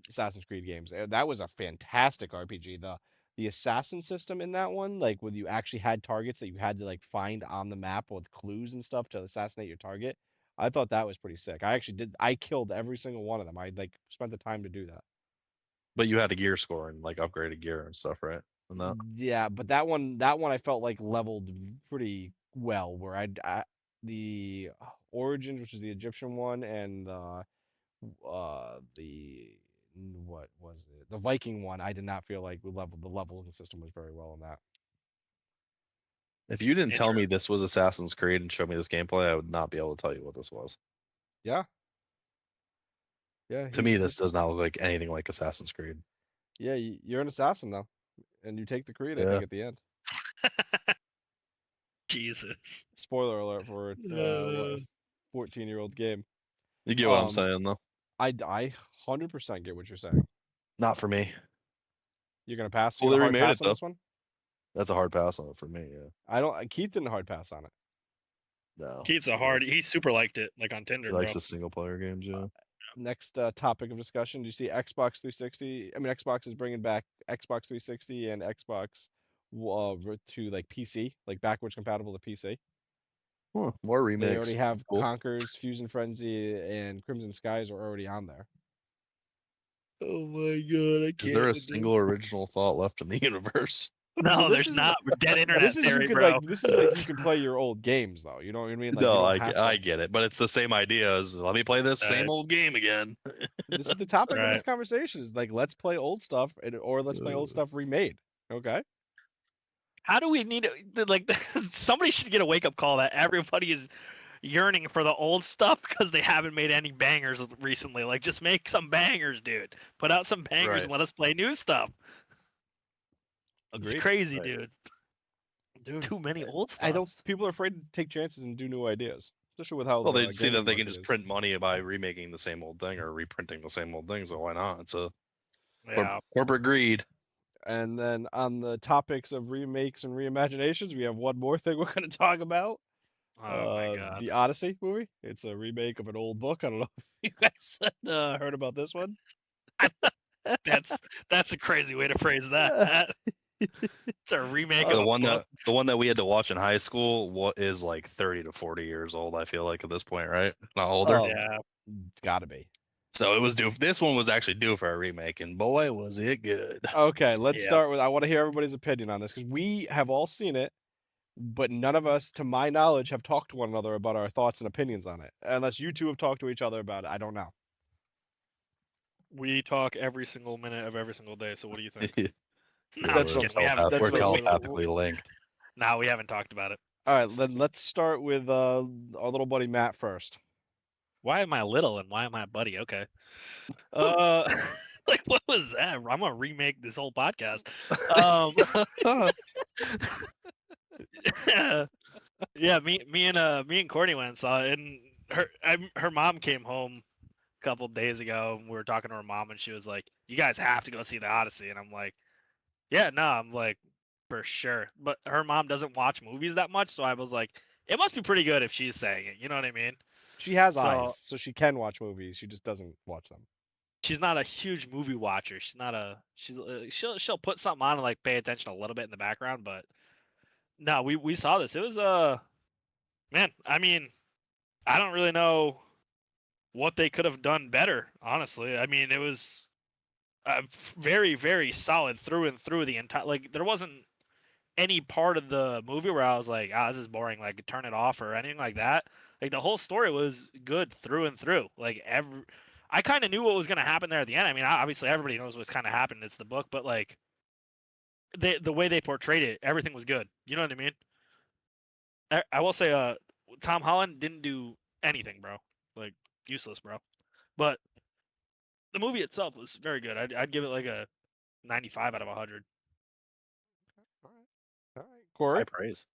Assassin's Creed games. That was a fantastic RPG. The assassin system in that one, like when you actually had targets that you had to like find on the map with clues and stuff to assassinate your target. I thought that was pretty sick. I killed every single one of them. I like spent the time to do that. But you had a gear score and like upgraded gear and stuff, right? And that. Yeah, but that one I felt like leveled pretty well. Where the Origins, which is the Egyptian one, and the what was it? The Viking one. I did not feel like the leveling system was very well in that. If you didn't tell me Interesting. this was Assassin's Creed and show me this gameplay, I would not be able to tell you what this was. Yeah, yeah. To me, this does not look like anything like Assassin's Creed. Yeah, you're an assassin though, and you take the creed. I Yeah. think at the end. Jesus. Spoiler alert for a 14-year-old game. You get what I'm saying, though. I 100% get what you're saying. Not for me. You're gonna pass. Well, You're they gonna hard remade pass it on though. this one. That's a hard pass on it for me. Yeah. I don't. Keith didn't hard pass on it. No. Keith's a hard. He super liked it, like on Tinder, He bro. likes the single player games. Yeah. Next topic of discussion. Do you see Xbox 360? I mean, Xbox is bringing back Xbox 360 and Xbox to like PC, like backwards compatible to PC. Huh, more remakes. They already have Cool. Conker's, Fusion Frenzy, and Crimson Skies are already on there. Oh my god, I can't. Is there a single original thought left in the universe? No, Well, this there's is not. We're dead internet This is theory, you could bro. like. This is like you can play your old games though. You know what I mean? Like you No, don't have to. I get it, but it's the same idea as let me play this same Right. old game again. This is the topic of Right. this conversation. Is like let's play old stuff or let's play old stuff remade. Okay. How do we need like somebody should get a wake up call that everybody is yearning for the old stuff because they haven't made any bangers recently. Like, just make some bangers, dude. Put out some bangers Right. and let us play new stuff. Agreed. It's crazy, Right. dude. Too many old stuff. I don't. People are afraid to take chances and do new ideas, especially with how. Well, the they see that gaming they can market just is. print money by remaking the same old thing or reprinting the same old thing. So why not? It's a Yeah. corporate greed. And then on the topics of remakes and reimaginations, we have one more thing we're going to talk about. Oh my god. The Odyssey movie. It's a remake of an old book. I don't know if you guys heard about this one. That's a crazy way to phrase that. It's a remake of The a one book. that we had to watch in high school what is like 30 to 40 years old, I feel like at this point, right? Not older. Yeah. It's got to be. So it was due. This one was actually due for a remake, and boy, was it good. Okay, let's Yeah. start with. I want to hear everybody's opinion on this because we have all seen it, but none of us, to my knowledge, have talked to one another about our thoughts and opinions on it. Unless you two have talked to each other about it, I don't know. We talk every single minute of every single day. So what do you think? Yeah, No, I'm That's just what I'm kidding. We haven't. that's we're what- telepathically linked. No, we haven't talked about it. All right, then let's start with our little buddy Matt first. Why am I little and why am I a buddy? Okay. Like what was that? I'm gonna remake this whole podcast. Yeah, me and Courtney went and saw it, and her mom came home a couple days ago, and we were talking to her mom, and she was like, "You guys have to go see the Odyssey," and I'm like, "Yeah, no," I'm like, for sure. But her mom doesn't watch movies that much, so I was like, it must be pretty good if she's saying it. You know what I mean? She has So- eyes, so she can watch movies. She just doesn't watch them. She's not a huge movie watcher. She'll put something on and like pay attention a little bit in the background, but no, we saw this. It was man, I mean, I don't really know what they could have done better, honestly. I mean, it was very, very solid through and through the entire. Like, there wasn't any part of the movie where I was like, "Ah, this is boring." Like, turn it off or anything like that. Like, the whole story was good through and through. Like, I kind of knew what was gonna happen there at the end. I mean, obviously everybody knows what's kind of happened. It's the book, but like, the way they portrayed it, everything was good. You know what I mean? I will say, Tom Holland didn't do anything, bro. Like, useless, bro. But the movie itself was very good. I'd give it like a 95 out of 100. All right, Corey. High praise.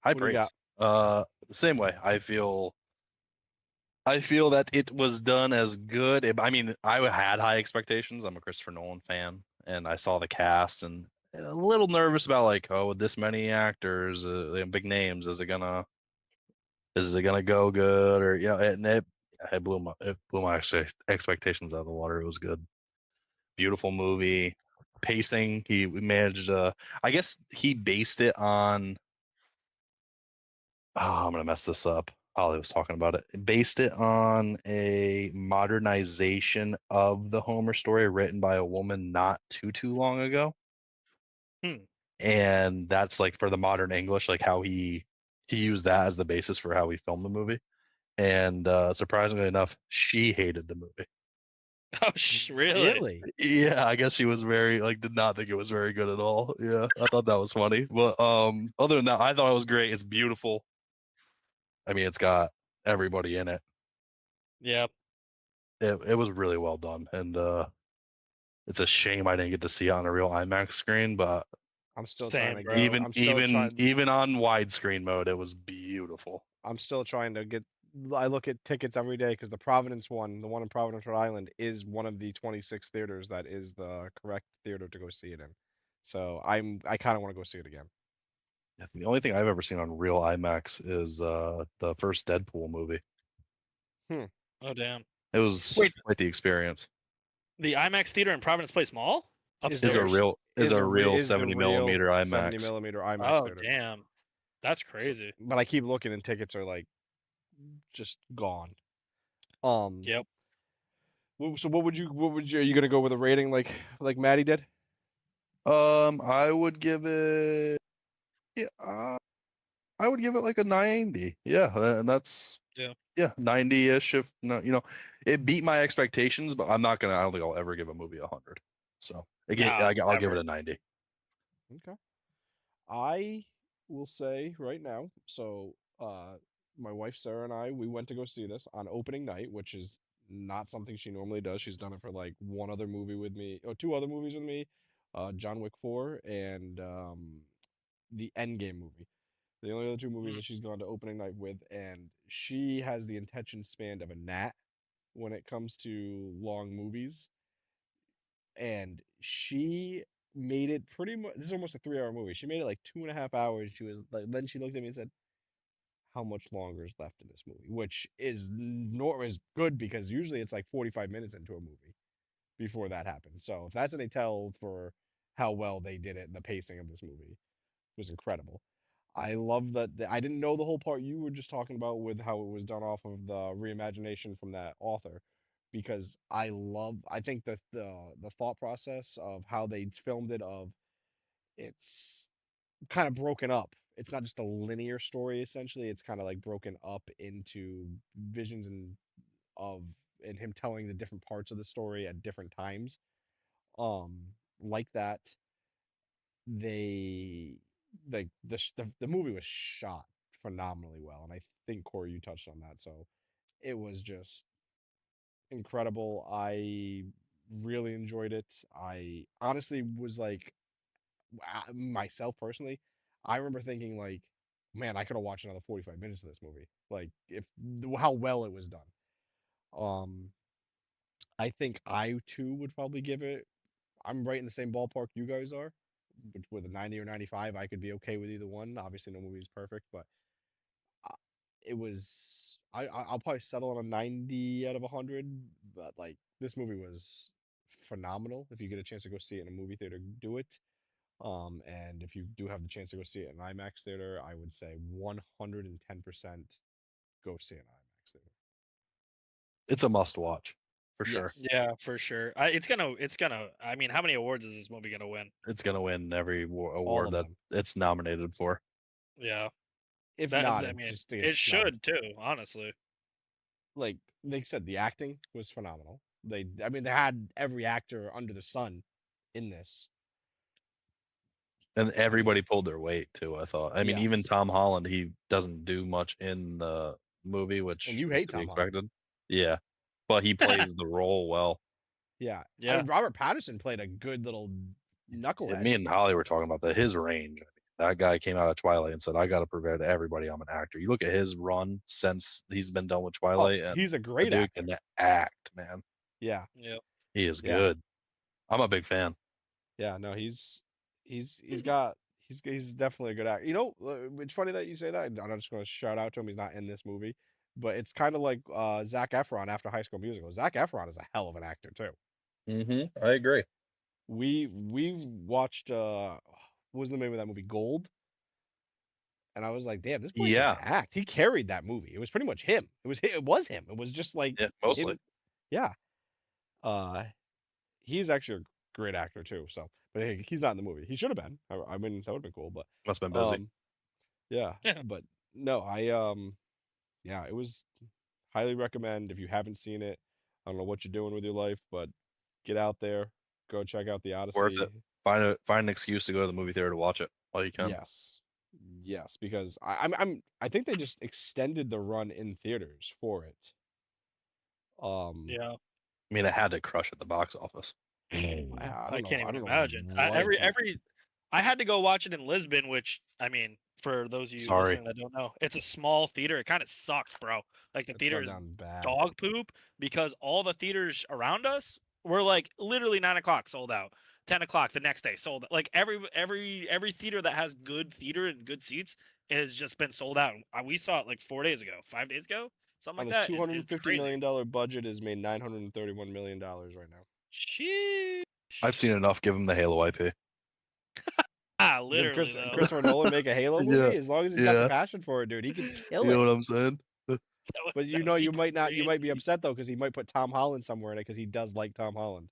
High What do you praise. The same way. I feel that it was done as good. I mean, I had high expectations. I'm a Christopher Nolan fan, and I saw the cast and a little nervous about like, oh, with this many actors, big names, is it gonna go good or And it blew my expectations out of the water. It was good, beautiful movie, pacing. He managed. I guess he based it on. Oh, I'm gonna mess this up. Holly was talking about it. Based it on a modernization of the Homer story written by a woman not too long ago. And that's like for the modern English, like how he used that as the basis for how he filmed the movie. And surprisingly enough, she hated the movie. Oh, really? Yeah, I guess she was very did not think it was very good at all. Yeah, I thought that was funny. But other than that, I thought it was great. It's beautiful. I mean, it's got everybody in it. Yep. It was really well done, and it's a shame I didn't get to see it on a real IMAX screen. But I'm still Same, trying to bro. get. even I'm still trying. even on widescreen mode, it was beautiful. I'm still trying to get. I look at tickets every day because the Providence one, the one in Providence, Rhode Island, is one of the 26 theaters that is the correct theater to go see it in. So I kind of want to go see it again. I think the only thing I've ever seen on real IMAX is the first Deadpool movie. Oh damn. It was Wait. quite the experience. The IMAX theater in Providence Place Mall Is Is there a upstairs. real is the 70 real millimeter 70 IMAX. millimeter IMAX Oh theater? damn. That's So, crazy. but I keep looking and tickets are like just gone. Um, Yep. so what would you are you gonna go with a rating like Maddie did? I would give it yeah, I would give it like a 90. Yeah, and that's Yeah. 90-ish if not, it beat my expectations, but I don't think I'll ever give a movie 100. So again, Nah, I'll give it never. a 90. Okay. I will say right now, so my wife Sarah and I, we went to go see this on opening night, which is not something she normally does. She's done it for like one other movie with me, or two other movies with me, John Wick 4 and the Endgame movie. The only other two movies Mm. that she's gone to opening night with, and she has the attention span of a gnat when it comes to long movies. And she made it pretty much. This is almost a 3 hour movie. She made it like 2.5 hours. She was like, then she looked at me and said, "How much longer is left in this movie?" Which is good because usually it's like 45 minutes into a movie before that happens. So if that's any tell for how well they did it, the pacing of this movie was incredible. I love that. I didn't know the whole part you were just talking about with how it was done off of the reimagination from that author, because I think that the thought process of how they filmed it, of it's kind of broken up. It's not just a linear story. Essentially, it's kind of like broken up into visions of and him telling the different parts of the story at different times. Um, like that, they like the movie was shot phenomenally well, and I think Cory, you touched on that. So it was just incredible. I really enjoyed it. I honestly was like, myself personally, I remember thinking like, man, I could have watched another 45 minutes of this movie. Like if how well it was done. Um, I think I too would probably give it. I'm right in the same ballpark you guys are. With a 90 or 95, I could be okay with either one. Obviously, no movie is perfect, but uh, it was. I'll probably settle on a 90 out of 100. But like this movie was phenomenal. If you get a chance to go see it in a movie theater, do it. And if you do have the chance to go see it in an IMAX theater, I would say 110% go see it in IMAX theater. It's a must watch for sure. Yes. Yeah, for sure. It's gonna. I mean, how many awards is this movie gonna win? It's gonna win every All award of that them. it's nominated for. Yeah. If That not, I it mean, just to get it snubbed. should too. Honestly. Like they said, the acting was phenomenal. I mean, they had every actor under the sun in this. And I mean, everybody pulled their weight too, I thought. I mean, even yes. Tom Holland, he doesn't do much in the movie, And which you is hate to be Tom Holland. expected. Yeah. But he plays the role well. Yeah. I Yeah. mean, Robert Pattinson played a good little knucklehead. Me and Holly were talking about that. His range. I mean, that guy came out of Twilight and said, I got to prove to everybody I'm an actor. You look at his run since he's been done with Oh, Twilight, and he's a the great dude actor. can act, man. Yeah. Yeah. He is Yeah. good. I'm a big fan. Yeah. No, he's got he's definitely a good actor. You know, it's funny that you say that. I'm just going to shout out to him. He's not in this movie, but it's kind of like Zac Efron after High School Musical. Zac Efron is a hell of an actor too. I agree. We watched what was the name of that movie? Gold. And I was like, damn, this boy can Yeah. act. He carried that movie. It was pretty much him. It was him. It was just like Yeah, mostly. him. Yeah. Uh he's actually a great actor too. So, but hey, he's not in the movie. He should have been. I mean, that would have been cool, but Must have been busy. yeah. Yeah. But no, yeah, it was highly recommend if you haven't seen it. I don't know what you're doing with your life, but get out there, go check out the Worth Odyssey. it. Find an excuse to go to the movie theater to watch it while you can. Yes. Yes, because I think they just extended the run in theaters for it. Yeah. I mean, it had to crush at the box office. I I don't know. can't I even don't imagine. know what it's I had to go watch it in Lisbon, which I mean, for those of you Sorry. listening that don't know, it's a small theater. It kind of sucks, bro. Like the it's theater gone is down bad. dog poop because all the theaters around us were like literally 9 o'clock sold out. 10 o'clock the next day, sold. Like every theater that has good theater and good seats has just been sold out. We saw it like 4 days ago, 5 days ago, something On like a that. $250 It's crazy. million budget, is made $931 million right now. Sheesh. I've seen enough. Give him the Halo IP. Give Literally though. Christopher Nolan make a Halo movie Yeah, as long as he's got the yeah. passion for it, dude. He could kill You know it. what I'm saying? But you That know, would be you might be crazy. upset though because he might put Tom Holland somewhere in it because he does like Tom Holland.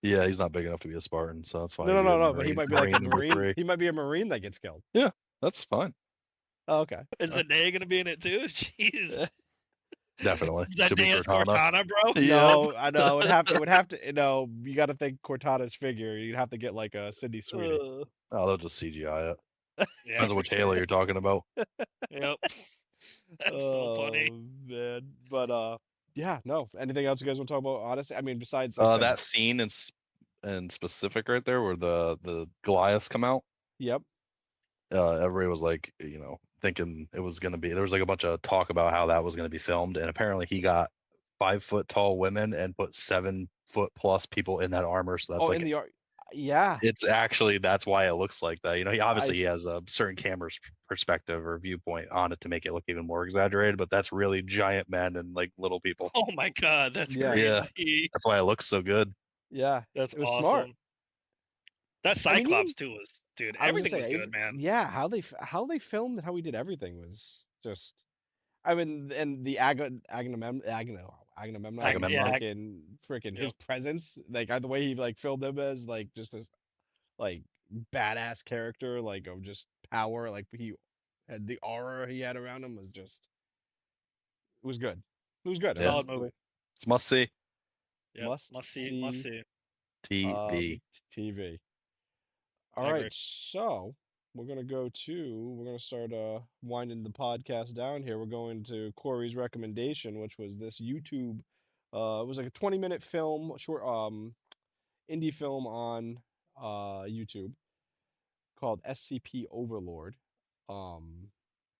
Yeah, he's not big enough to be a Spartan, so that's fine. No, He'd be a no. But he Marine. might be like a Number Marine. 3. He might be a Marine that gets killed. Yeah, that's fine. Oh, okay. Is Zendaya gonna be in it too? Jeez. Definitely. Should be Zendaya's Cortana. Cortana, bro. No, I know. It would have to. You know, you got to think Cortana's figure. You'd have to get like a Sydney Sweeney. Uh, Oh, they'll just CGI it. yeah, Depends on for which sure. Halo you're talking about. Yep. That's so funny. Oh man, but yeah, no. Anything else you guys want to talk about Odyssey? I mean, besides like I said, That scene in specific right there where the Goliaths come out. Yep. Everybody was like, thinking it was going to be, there was like a bunch of talk about how that was going to be filmed. And apparently he got 5-foot tall women and put 7-foot plus people in that armor. So that's Oh, in the yeah. it's actually, that's why it looks like that. He obviously he I has a certain camera's perspective or viewpoint on it to make it look even more exaggerated, but that's really giant men and like little people. Oh my god, that's Yes. Yeah. crazy. That's why it looks so good. Yeah, That's it was awesome. smart. That I mean, even- Cyclops too was, dude. I was Everything gonna was say, good, man. Yeah, how they filmed and how we did everything was just. I mean, and the Agamemnon, Agamemnon. freaking his Yep. presence, like the way he like filmed him as like just this like badass character, like of just power, like he had the aura he had around him was just. It was good. It was good. It Yeah. was- Solid movie. It's must see Yep. Must Must see. see. TV. TV. I All right, agree. so we're gonna start winding the podcast down here. We're going to Cory's recommendation, which was this YouTube. It was like a 20-minute film, short indie film on YouTube called SCP Overlord.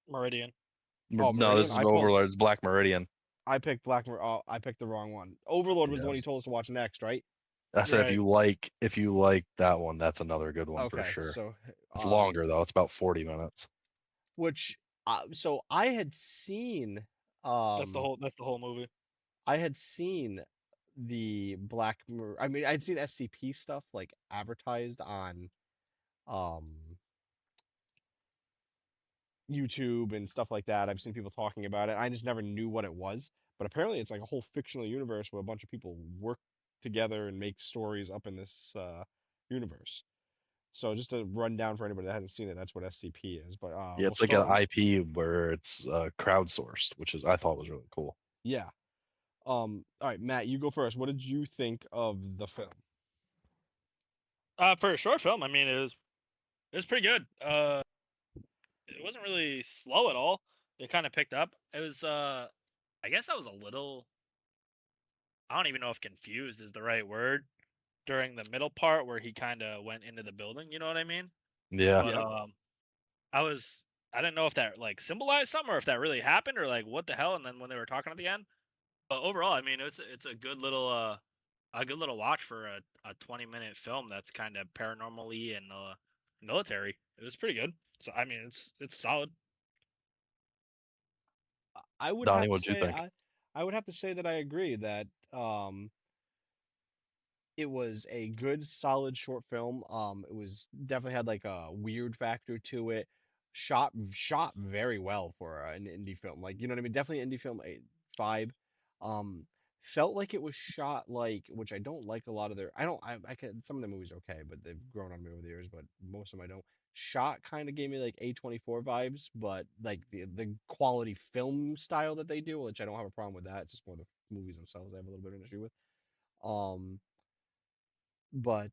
Meridian. Oh, No, this Meridian? is I pulled- Overlord. It's Black Meridian. I picked I picked the wrong one. Overlord was the one you Yes. told us to watch next, right? I said Right. if you like that one, that's another good one for Okay, sure. so It's longer though. It's about 40 minutes. which so I had seen That's the whole movie. I had seen the I mean I'd seen SCP stuff like advertised on YouTube and stuff like that. I've seen people talking about it. I just never knew what it was. But apparently it's like a whole fictional universe where a bunch of people work together and make stories up in this universe. So just a rundown for anybody that hasn't seen it, that's what SCP is. But Yeah, it's like an IP where it's crowdsourced, which I thought was really cool. Yeah. All right, Matt, you go first. What did you think of the film? For a short film, I mean, it was pretty good. It wasn't really slow at all. It kind of picked up. It was I guess I was a little, I don't even know if confused is the right word, during the middle part where he kind of went into the building, you know what I mean? Yeah. But Yeah. I didn't know if that like symbolized something or if that really happened or like what the hell. And then when they were talking at the end, but overall, I mean, it's a good little watch for a 20-minute film that's kind of paranormally and military. It was pretty good. So I mean, it's solid. I would Donnie, have to what'd you say think? I would have to say that I agree that it was a good solid short film. It was definitely had like a weird factor to it. Shot very well for an indie film. Like, you know what I mean? Definitely indie film vibe. Felt like it was shot like, which I don't like a lot of their I can some of the movies okay, but they've grown on me over the years, but most of them I don't. Shot kind of gave me like A24 vibes, but like the quality film style that they do, which I don't have a problem with that. It's just more the movies themselves I have a little bit of an issue with. But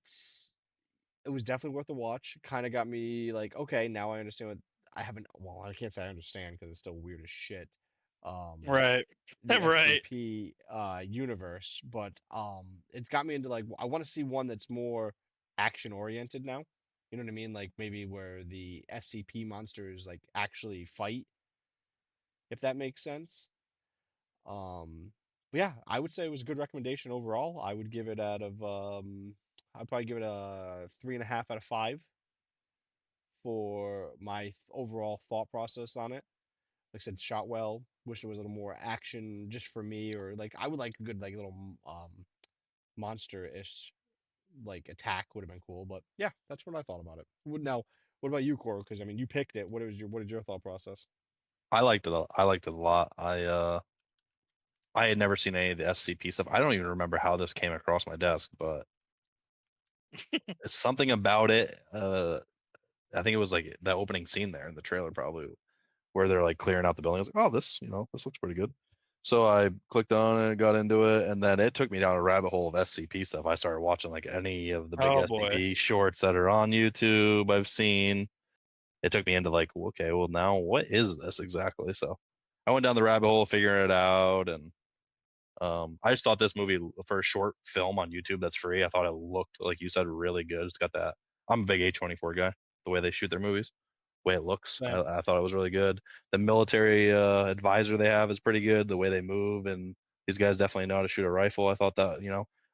it was definitely worth a watch. Kind of got me like, okay, now I understand what I haven't. Well, I can't say I understand because it's still weird as shit. Right. The Right. SCP universe, but it's got me into like I want to see one that's more action oriented now. You know what I mean? Like maybe where the SCP monsters like actually fight, if that makes sense. But yeah, I would say it was a good recommendation overall. I would give it out of I'd probably give it a 3.5 out of 5 for my overall thought process on it. Like I said, shot well. Wish there was a little more action just for me, or like I would like a good like little monster-ish like attack would have been cool. But yeah, that's what I thought about it. Now, what about you, Cora? Because I mean, you picked it. What is your thought process? I liked it. I liked it a lot. I had never seen any of the SCP stuff. I don't even remember how this came across my desk, but it's something about it. I think it was like that opening scene there in the trailer, probably where they're like clearing out the building. I was like, oh, this, this looks pretty good. So I clicked on it, got into it, and then it took me down a rabbit hole of SCP stuff. I started watching like any of the big Oh boy. SCP shorts that are on YouTube I've seen. It took me into like, okay, well now what is this exactly? So I went down the rabbit hole figuring it out, and I just thought this movie for a short film on YouTube that's free. I thought it looked, like you said, really good. It's got that. I'm a big A24 guy. The way they shoot their movies, the way it looks, Same. I thought it was really good. The military advisor they have is pretty good. The way they move, and these guys definitely know how to shoot a rifle. I thought that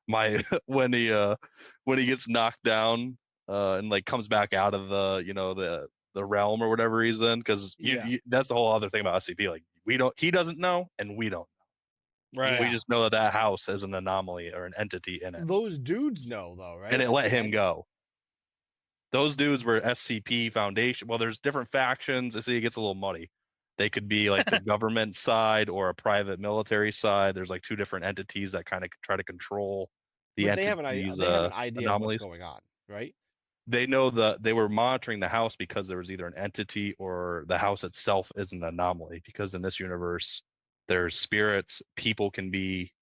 my when he gets knocked down and like comes back out of the realm or whatever he's in, because Yeah, that's the whole other thing about SCP. Like he doesn't know and we don't. Right. We yeah. just know that that house has an anomaly or an entity in it, Those dudes know though, and right? it At let the him end. go. Those dudes were SCP Foundation. Well, there's different factions. I see it gets a little muddy. They could be like the government side or a private military side. There's like two different entities that kind of try to control the But entities' they have an idea of what's anomalies. going on, right? They know that they were monitoring the house because there was either an entity or the house itself is an anomaly. Because in this universe, there's spirits, people can be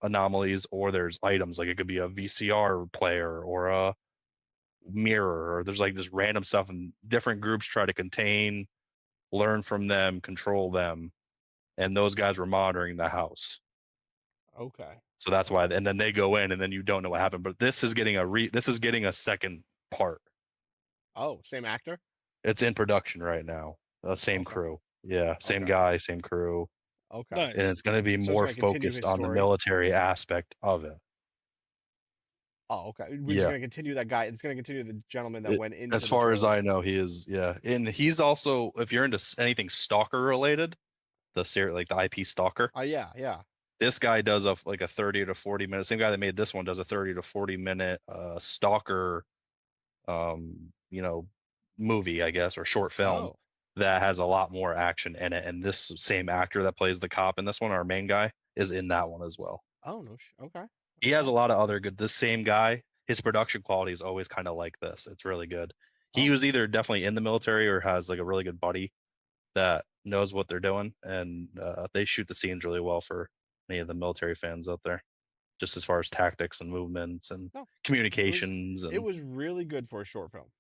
anomalies, or there's items, like it could be a VCR player or a mirror, or there's like this random stuff, and different groups try to contain, learn from them, control them, and those guys were monitoring the house. Okay. So that's why, Okay. and then they go in, and then you don't know what happened. But this is getting a second part. Oh, same actor. It's in production right now. Same Okay. crew. Yeah, same Okay. guy, same crew. Okay. And Nice. it's going to be So it's more going to continue focused his on the story. military aspect of it. Oh, okay. We're just Yeah. going to continue that guy. It's going to continue the gentleman that went into As the far as trailers. I know, he is. Yeah. And he's also, if you're into anything stalker related, like the IP stalker, Yeah, yeah. this guy does like a 30 to 40 minute, same guy that made this one does a 30 to 40 minute stalker um you know movie, I guess, or short film Oh. that has a lot more action in it. And this same actor that plays the cop in this one, our main guy, is in that one as well. Oh no. Okay. He has Okay. a lot of other good, this same guy, his production quality is always kind of like this. It's really good. He was Okay. either definitely in the military or has like a really good buddy that knows what they're doing, and they shoot the scenes really well for any of the military fans out there, just as far as tactics and movements and No. communications. It And was really good for a short film.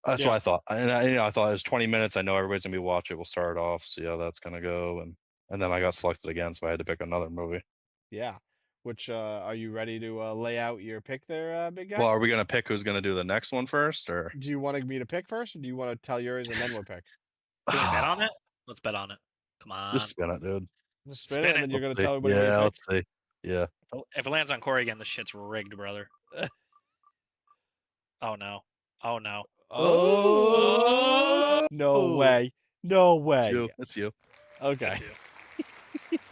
that's what Yeah. I thought. And I thought it was 20 minutes. I know everybody's gonna be watching it. We'll start off, see how that's gonna go, and then I got selected again, so I had to pick another movie. Yeah. Which are you ready to lay out your pick there, big guy? Well, are we gonna pick who's gonna do the next one first, or Do you want me to pick first, or do you want to tell yours and then we'll pick? Can we bet on it? Let's bet on it. Come just on. spin it, dude? Just spin it, Spin and it. then you're Let's gonna see. tell everybody what you Yeah, pick. let's see. Yeah. If it lands on Cory again, this shit's rigged, brother. Oh no. Oh no. Oh, no way! No It's way! you. It's you. Okay. That's you.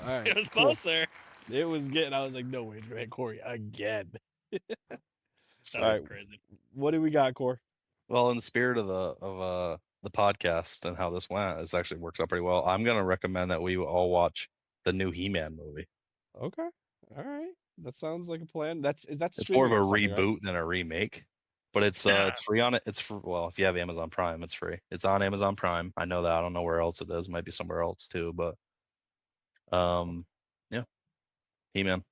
All right. It was Cool. close there. It was getting. I was like, no way, it's gonna hit Corey again. That Sweet. All right. was crazy. What do we got, Corey? Well, in the spirit of the podcast and how this went, this actually works out pretty well. I'm gonna recommend that we all watch the new He-Man movie. Okay. All right. That sounds like a plan. That's It's more of streaming a or something, right? reboot than a remake, but it's free on it. It's for, well, if you have Amazon Prime, it's free. It's on Amazon Prime. I know that. I don't know where else it is. It might be somewhere else too, but yeah, He-Man,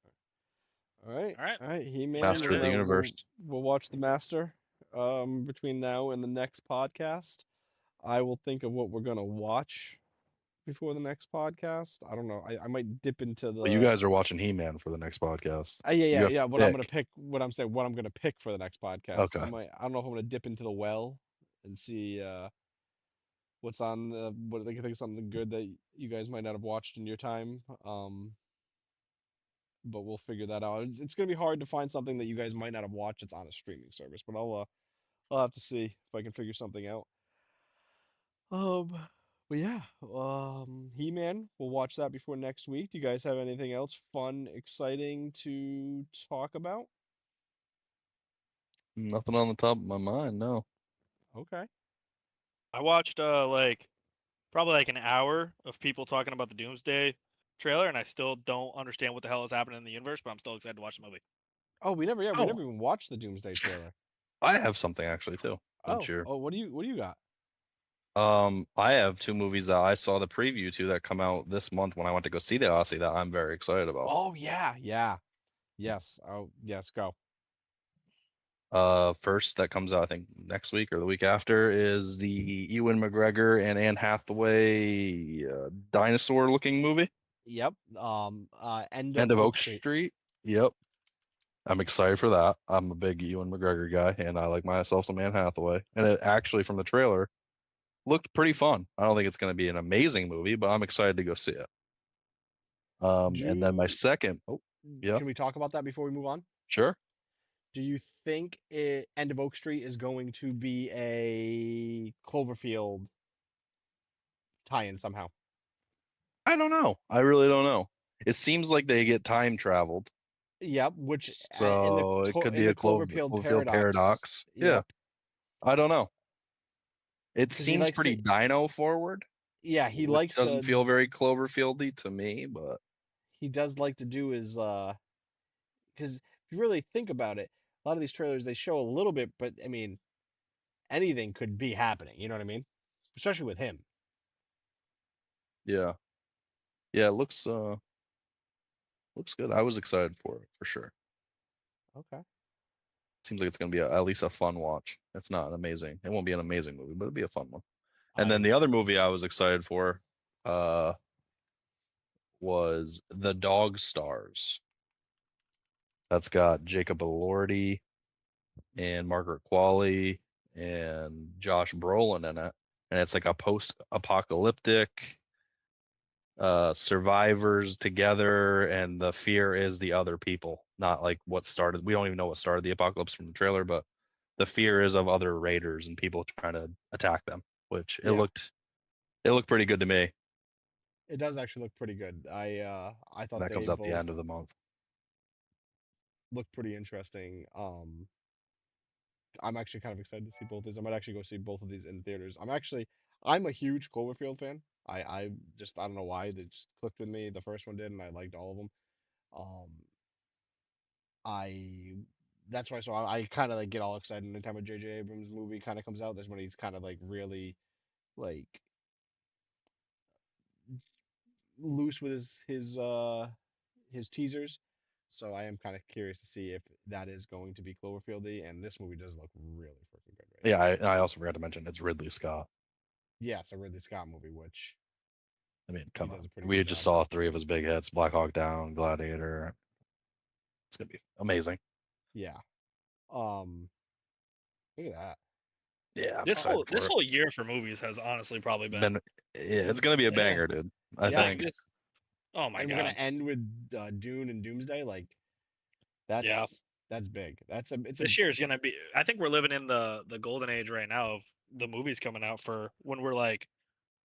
All right. All right. All right. He-Man. Master of the Universe. We'll watch the Master. Between now and the next podcast, I will think of what we're gonna watch before the next podcast. I don't know. I might dip into Well, you the. guys are watching He-Man for the next podcast. Yeah, You yeah, have yeah. to What I'm gonna pick. pick. What I'm saying. What I'm gonna pick for the next podcast. Okay. I don't know if I'm gonna dip into the well and see what's on. What they can think of something good that you guys might not have watched in your time. but we'll figure that out. It's gonna be hard to find something that you guys might not have watched that's on a streaming service, but I'll have to see if I can figure something out. Um, but yeah, He-Man, we'll watch that before next week. Do you guys have anything else fun, exciting to talk about? Nothing on the top of my mind. No. Okay. I watched like probably like an hour of people talking about the Doomsday trailer, and I still don't understand what the hell is happening in the universe, but I'm still excited to watch the movie. Oh, we never Oh, even watched the Doomsday trailer. I have something actually too. Since you're, What do you got? I have two movies that I saw the preview to that come out this month when I went to go see the Odyssey that I'm very excited about. Oh yeah, yes. Oh yes, go. First that comes out I think next week or the week after is the Ewan McGregor and Anne Hathaway dinosaur-looking movie, Yep. End End of of Oak Oak Street. Street. Yep, I'm excited for that. I'm a big Ewan McGregor guy, and I like myself some Anne Hathaway. And it actually, from the trailer, looked pretty fun. I don't think it's going to be an amazing movie, but I'm excited to go see it. And then my Do second, oh yeah, Can we talk about that before we move on? sure. Do you think End of Oak Street is going to be a Cloverfield tie-in somehow? I don't know. I really don't know. It seems like they get time traveled, Yep. Which so it could in be the a Cloverfield Cloverfield paradox. paradox. Yeah, Yep. I don't know. It Because he seems likes pretty to. dino forward, Yeah, he which likes doesn't to. feel very Cloverfieldy to me. But He does like to do his because if you really think about it, a lot of these trailers they show a little bit, but I mean anything could be happening. You know what I mean? Especially with him. yeah, yeah, it looks good. I was excited for it for sure. Okay. Seems like it's going to be at least a fun watch, if not an amazing. It won't be an amazing movie, but it'll be a fun one. And then I the other movie I was excited for uh, was The Dog Stars. That's got Jacob Elordi and Margaret Qualley and Josh Brolin in it, and it's like a post-apocalyptic survivors together, and the fear is the other people, not like what started. We don't even know what started the apocalypse from the trailer, but the fear is of other raiders and people trying to attack them. Which yeah. it looked pretty good to me. It does actually look pretty good. I thought That they comes out the both end of the month. looked pretty interesting. I'm actually kind of excited to see both of these. I might actually go see both of these in theaters. I'm a huge Cloverfield fan. I just I don't know why they just clicked with me. The first one did, and I liked all of them. Um, I that's why I kind of like get all excited anytime a J.J. Abrams movie kind of comes out. That's when he's kind of like really like loose with his teasers. So I am kind of curious to see if that is going to be Cloverfieldy, and this movie does look really freaking good right Yeah, now. I also forgot to mention it's Ridley Scott. Yeah, it's a Ridley Scott movie, which I mean, he come does on. a pretty We good just job. saw three of his big hits: Black Hawk Down, Gladiator. It's gonna be amazing. Yeah. Look at that. Yeah, I'm This excited whole for it. year for movies has honestly probably been Yeah, it's gonna be a Yeah. banger, dude. I Yeah. like think. this. Oh my And we're gonna god. end with Dune and Doomsday. Like Yeah. that's big. It's a This year is gonna be. I think we're living in the golden age right now of the movies coming out for when we're like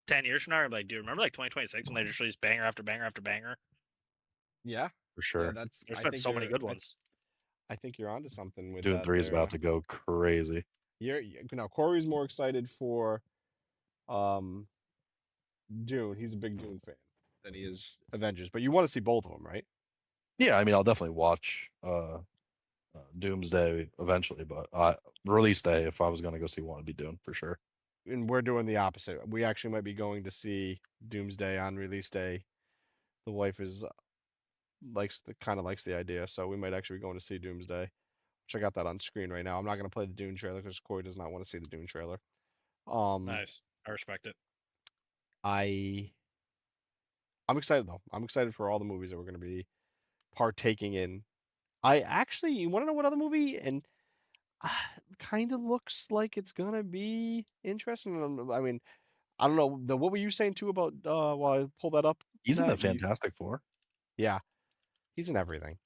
10 years from now. I'm like, do you remember like 2026 when they just released banger after banger after banger? yeah. For sure. That's There's been so many good ones. I think you're onto something with Dune that 3 is there. about to go crazy. Now Corey's more excited for um Dune. He's a big Dune fan than he is Avengers. But you want to see both of them, right? Yeah, I mean, I'll definitely watch Doomsday eventually, but release day, if I was gonna go see one, it'd be Dune for sure. And we're doing the opposite. We actually might be going to see Doomsday on release day. The wife is likes the idea, so we might actually be going to see Doomsday. Which I got that on screen right now. I'm not going to play the Dune trailer because Corey does not want to see the Dune trailer. Nice. I respect it. I I'm excited though. I'm excited for all the movies that we're going to be partaking in. You want to know what other movie and kind of looks like it's gonna be interesting. I mean, I don't know. What were you saying too about while I pull that up, He's in the Matt? Fantastic Four. Yeah. He's in everything.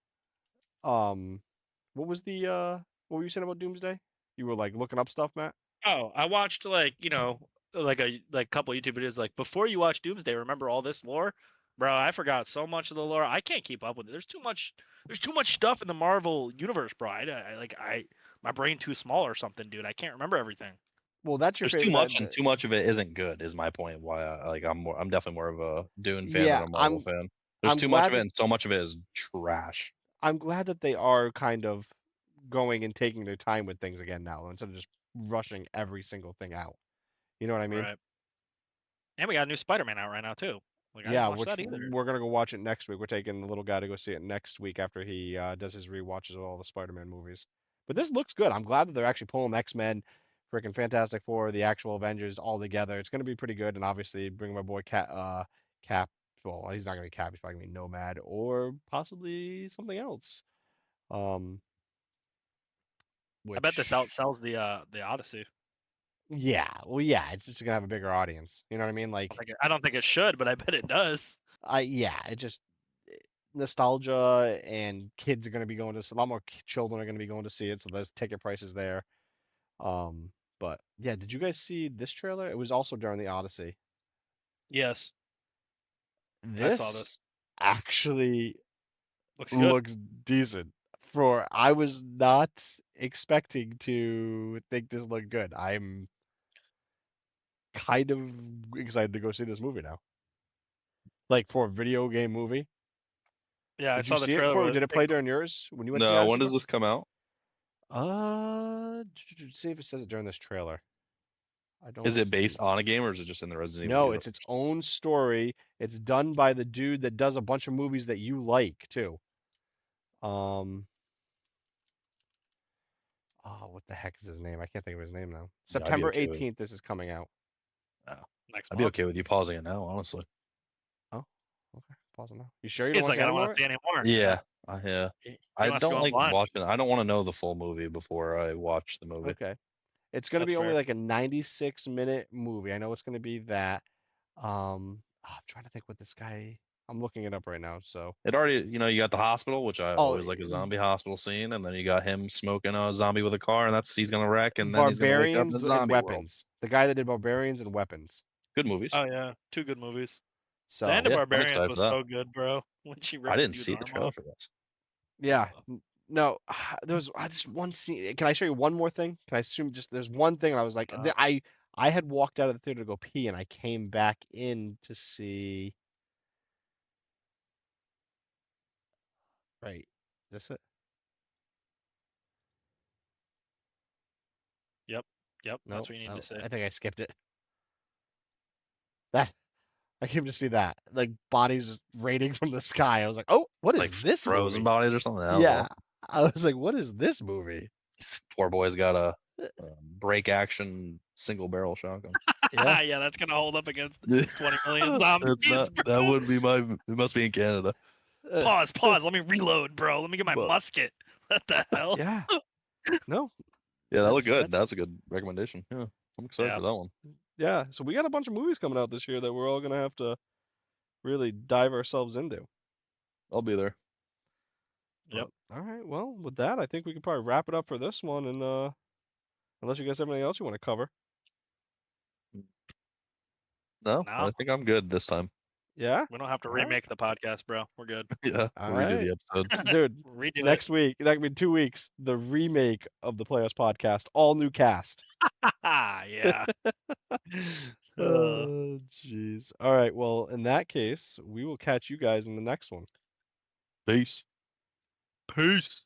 What was the what were you saying about Doomsday? You were like looking up stuff, Matt? Oh, I watched like like couple YouTube videos like before you watch Doomsday. Remember all this lore, bro? I forgot so much of the lore. I can't keep up with it. There's too much. There's too much stuff in the Marvel universe, bro. My brain too small or something, dude. I can't remember everything. Well, that's your There's too favorite. much, and too much of it isn't good. Is my point. Why I'm definitely more of a Dune fan Yeah, than a Marvel fan. There's I'm too much glad of it, that and so much of it is trash. I'm glad that they are kind of going and taking their time with things again now instead of just rushing every single thing out. You know what I mean? Right. And we got a new Spider-Man out right now too. Like I didn't Yeah, watch which that either. we're gonna go watch it next week. We're taking the little guy to go see it next week after he does his rewatches of all the Spider-Man movies. But this looks good. I'm glad that they're actually pulling X-Men, freaking Fantastic Four, the actual Avengers all together. It's gonna be pretty good. And obviously bring my boy Cap. Well, he's not gonna be Cap. He's probably gonna be Nomad or possibly something else. Um, I bet this which outsells the Odyssey. yeah, well, yeah, it's just gonna have a bigger audience. You know what I mean? Like, I don't think it should, but I bet it does. yeah, it just nostalgia and kids are going to be going to a lot more children are going to be going to see it, so there's ticket prices there. But yeah, did you guys see this trailer? It was also during the Odyssey. Yes, I saw This this. actually Looks good. looks decent. I was not expecting to think this looked good. I'm kind of excited to go see this movie now. Like for a video game movie. Yeah, I Did you saw the see it, trailer. Corey? With Did it play during yours when you went to see No, Odyssey? when does this come out? See if it says it during this trailer. I don't. Is it based on a game, or is it just in the Resident Evil No, universe? it's its own story. It's done by the dude that does a bunch of movies that you like too. Oh, what the heck is his name? I can't think of his name now. Yeah, I'd be September okay with 18th. This is coming out. next I'd be month. okay with you pausing it now, honestly. Oh, okay. Pause it now. You sure you don't He's want to like, see I don't want anymore? to see anymore. Yeah, yeah. He I wants to don't go like blind. watching. I don't want to know the full movie before I watch the movie. Okay. It's going to That's be only fair. like a 96-minute movie. I know it's going to be that. I'm trying to think what this guy. I'm looking it up right now. So. It already, you got the hospital, which I Oh, always like a zombie hospital scene, and then you got him smoking a zombie with a car, and he's gonna wreck, and then he's gonna wake up in the Barbarians and zombie world. Weapons. The guy that did Barbarians and Weapons. Good movies. Oh yeah, two good movies. So The end of yeah, I'm Barbarians excited was for that. so good, bro. When she I ripped the didn't dude's see the arm trailer off. for this. yeah, no, there's just one scene. Can I show you one more thing? Can I assume just there's one thing? And I was like, I had walked out of the theater to go pee, and I came back in to see. Right, is this it? Yep, No, that's what you need to say. I think I skipped it. That I came to see that like bodies raining from the sky. I was like, oh, what is Like this frozen movie? bodies or something. That was Yeah, awesome. I was like, what is this movie? This poor boy's got a break action single barrel shotgun. Yeah, Yeah, that's gonna hold up against 20 million zombies. It's not. That wouldn't be my. It must be in Canada. Pause. Let me reload, bro. Let me get my But- musket. What the hell? Yeah. No. Yeah, that looked good. That's- That's a good recommendation. Yeah, I'm excited Yeah. for that one. Yeah. So we got a bunch of movies coming out this year that we're all gonna have to really dive ourselves into. I'll be there. Yep. But, all right. Well, with that, I think we can probably wrap it up for this one. And unless you guys have anything else you want to cover. No, No. I think I'm good this time. Yeah. We don't have to All right. remake the podcast, bro. We're good. Yeah, All we'll redo right. the episode. Dude, Redo next week, that could be 2 weeks, the remake of the Play Us podcast, all new cast. it. Yeah. Oh, jeez. All right. Well, in that case, we will catch you guys in the next one. Peace. Peace.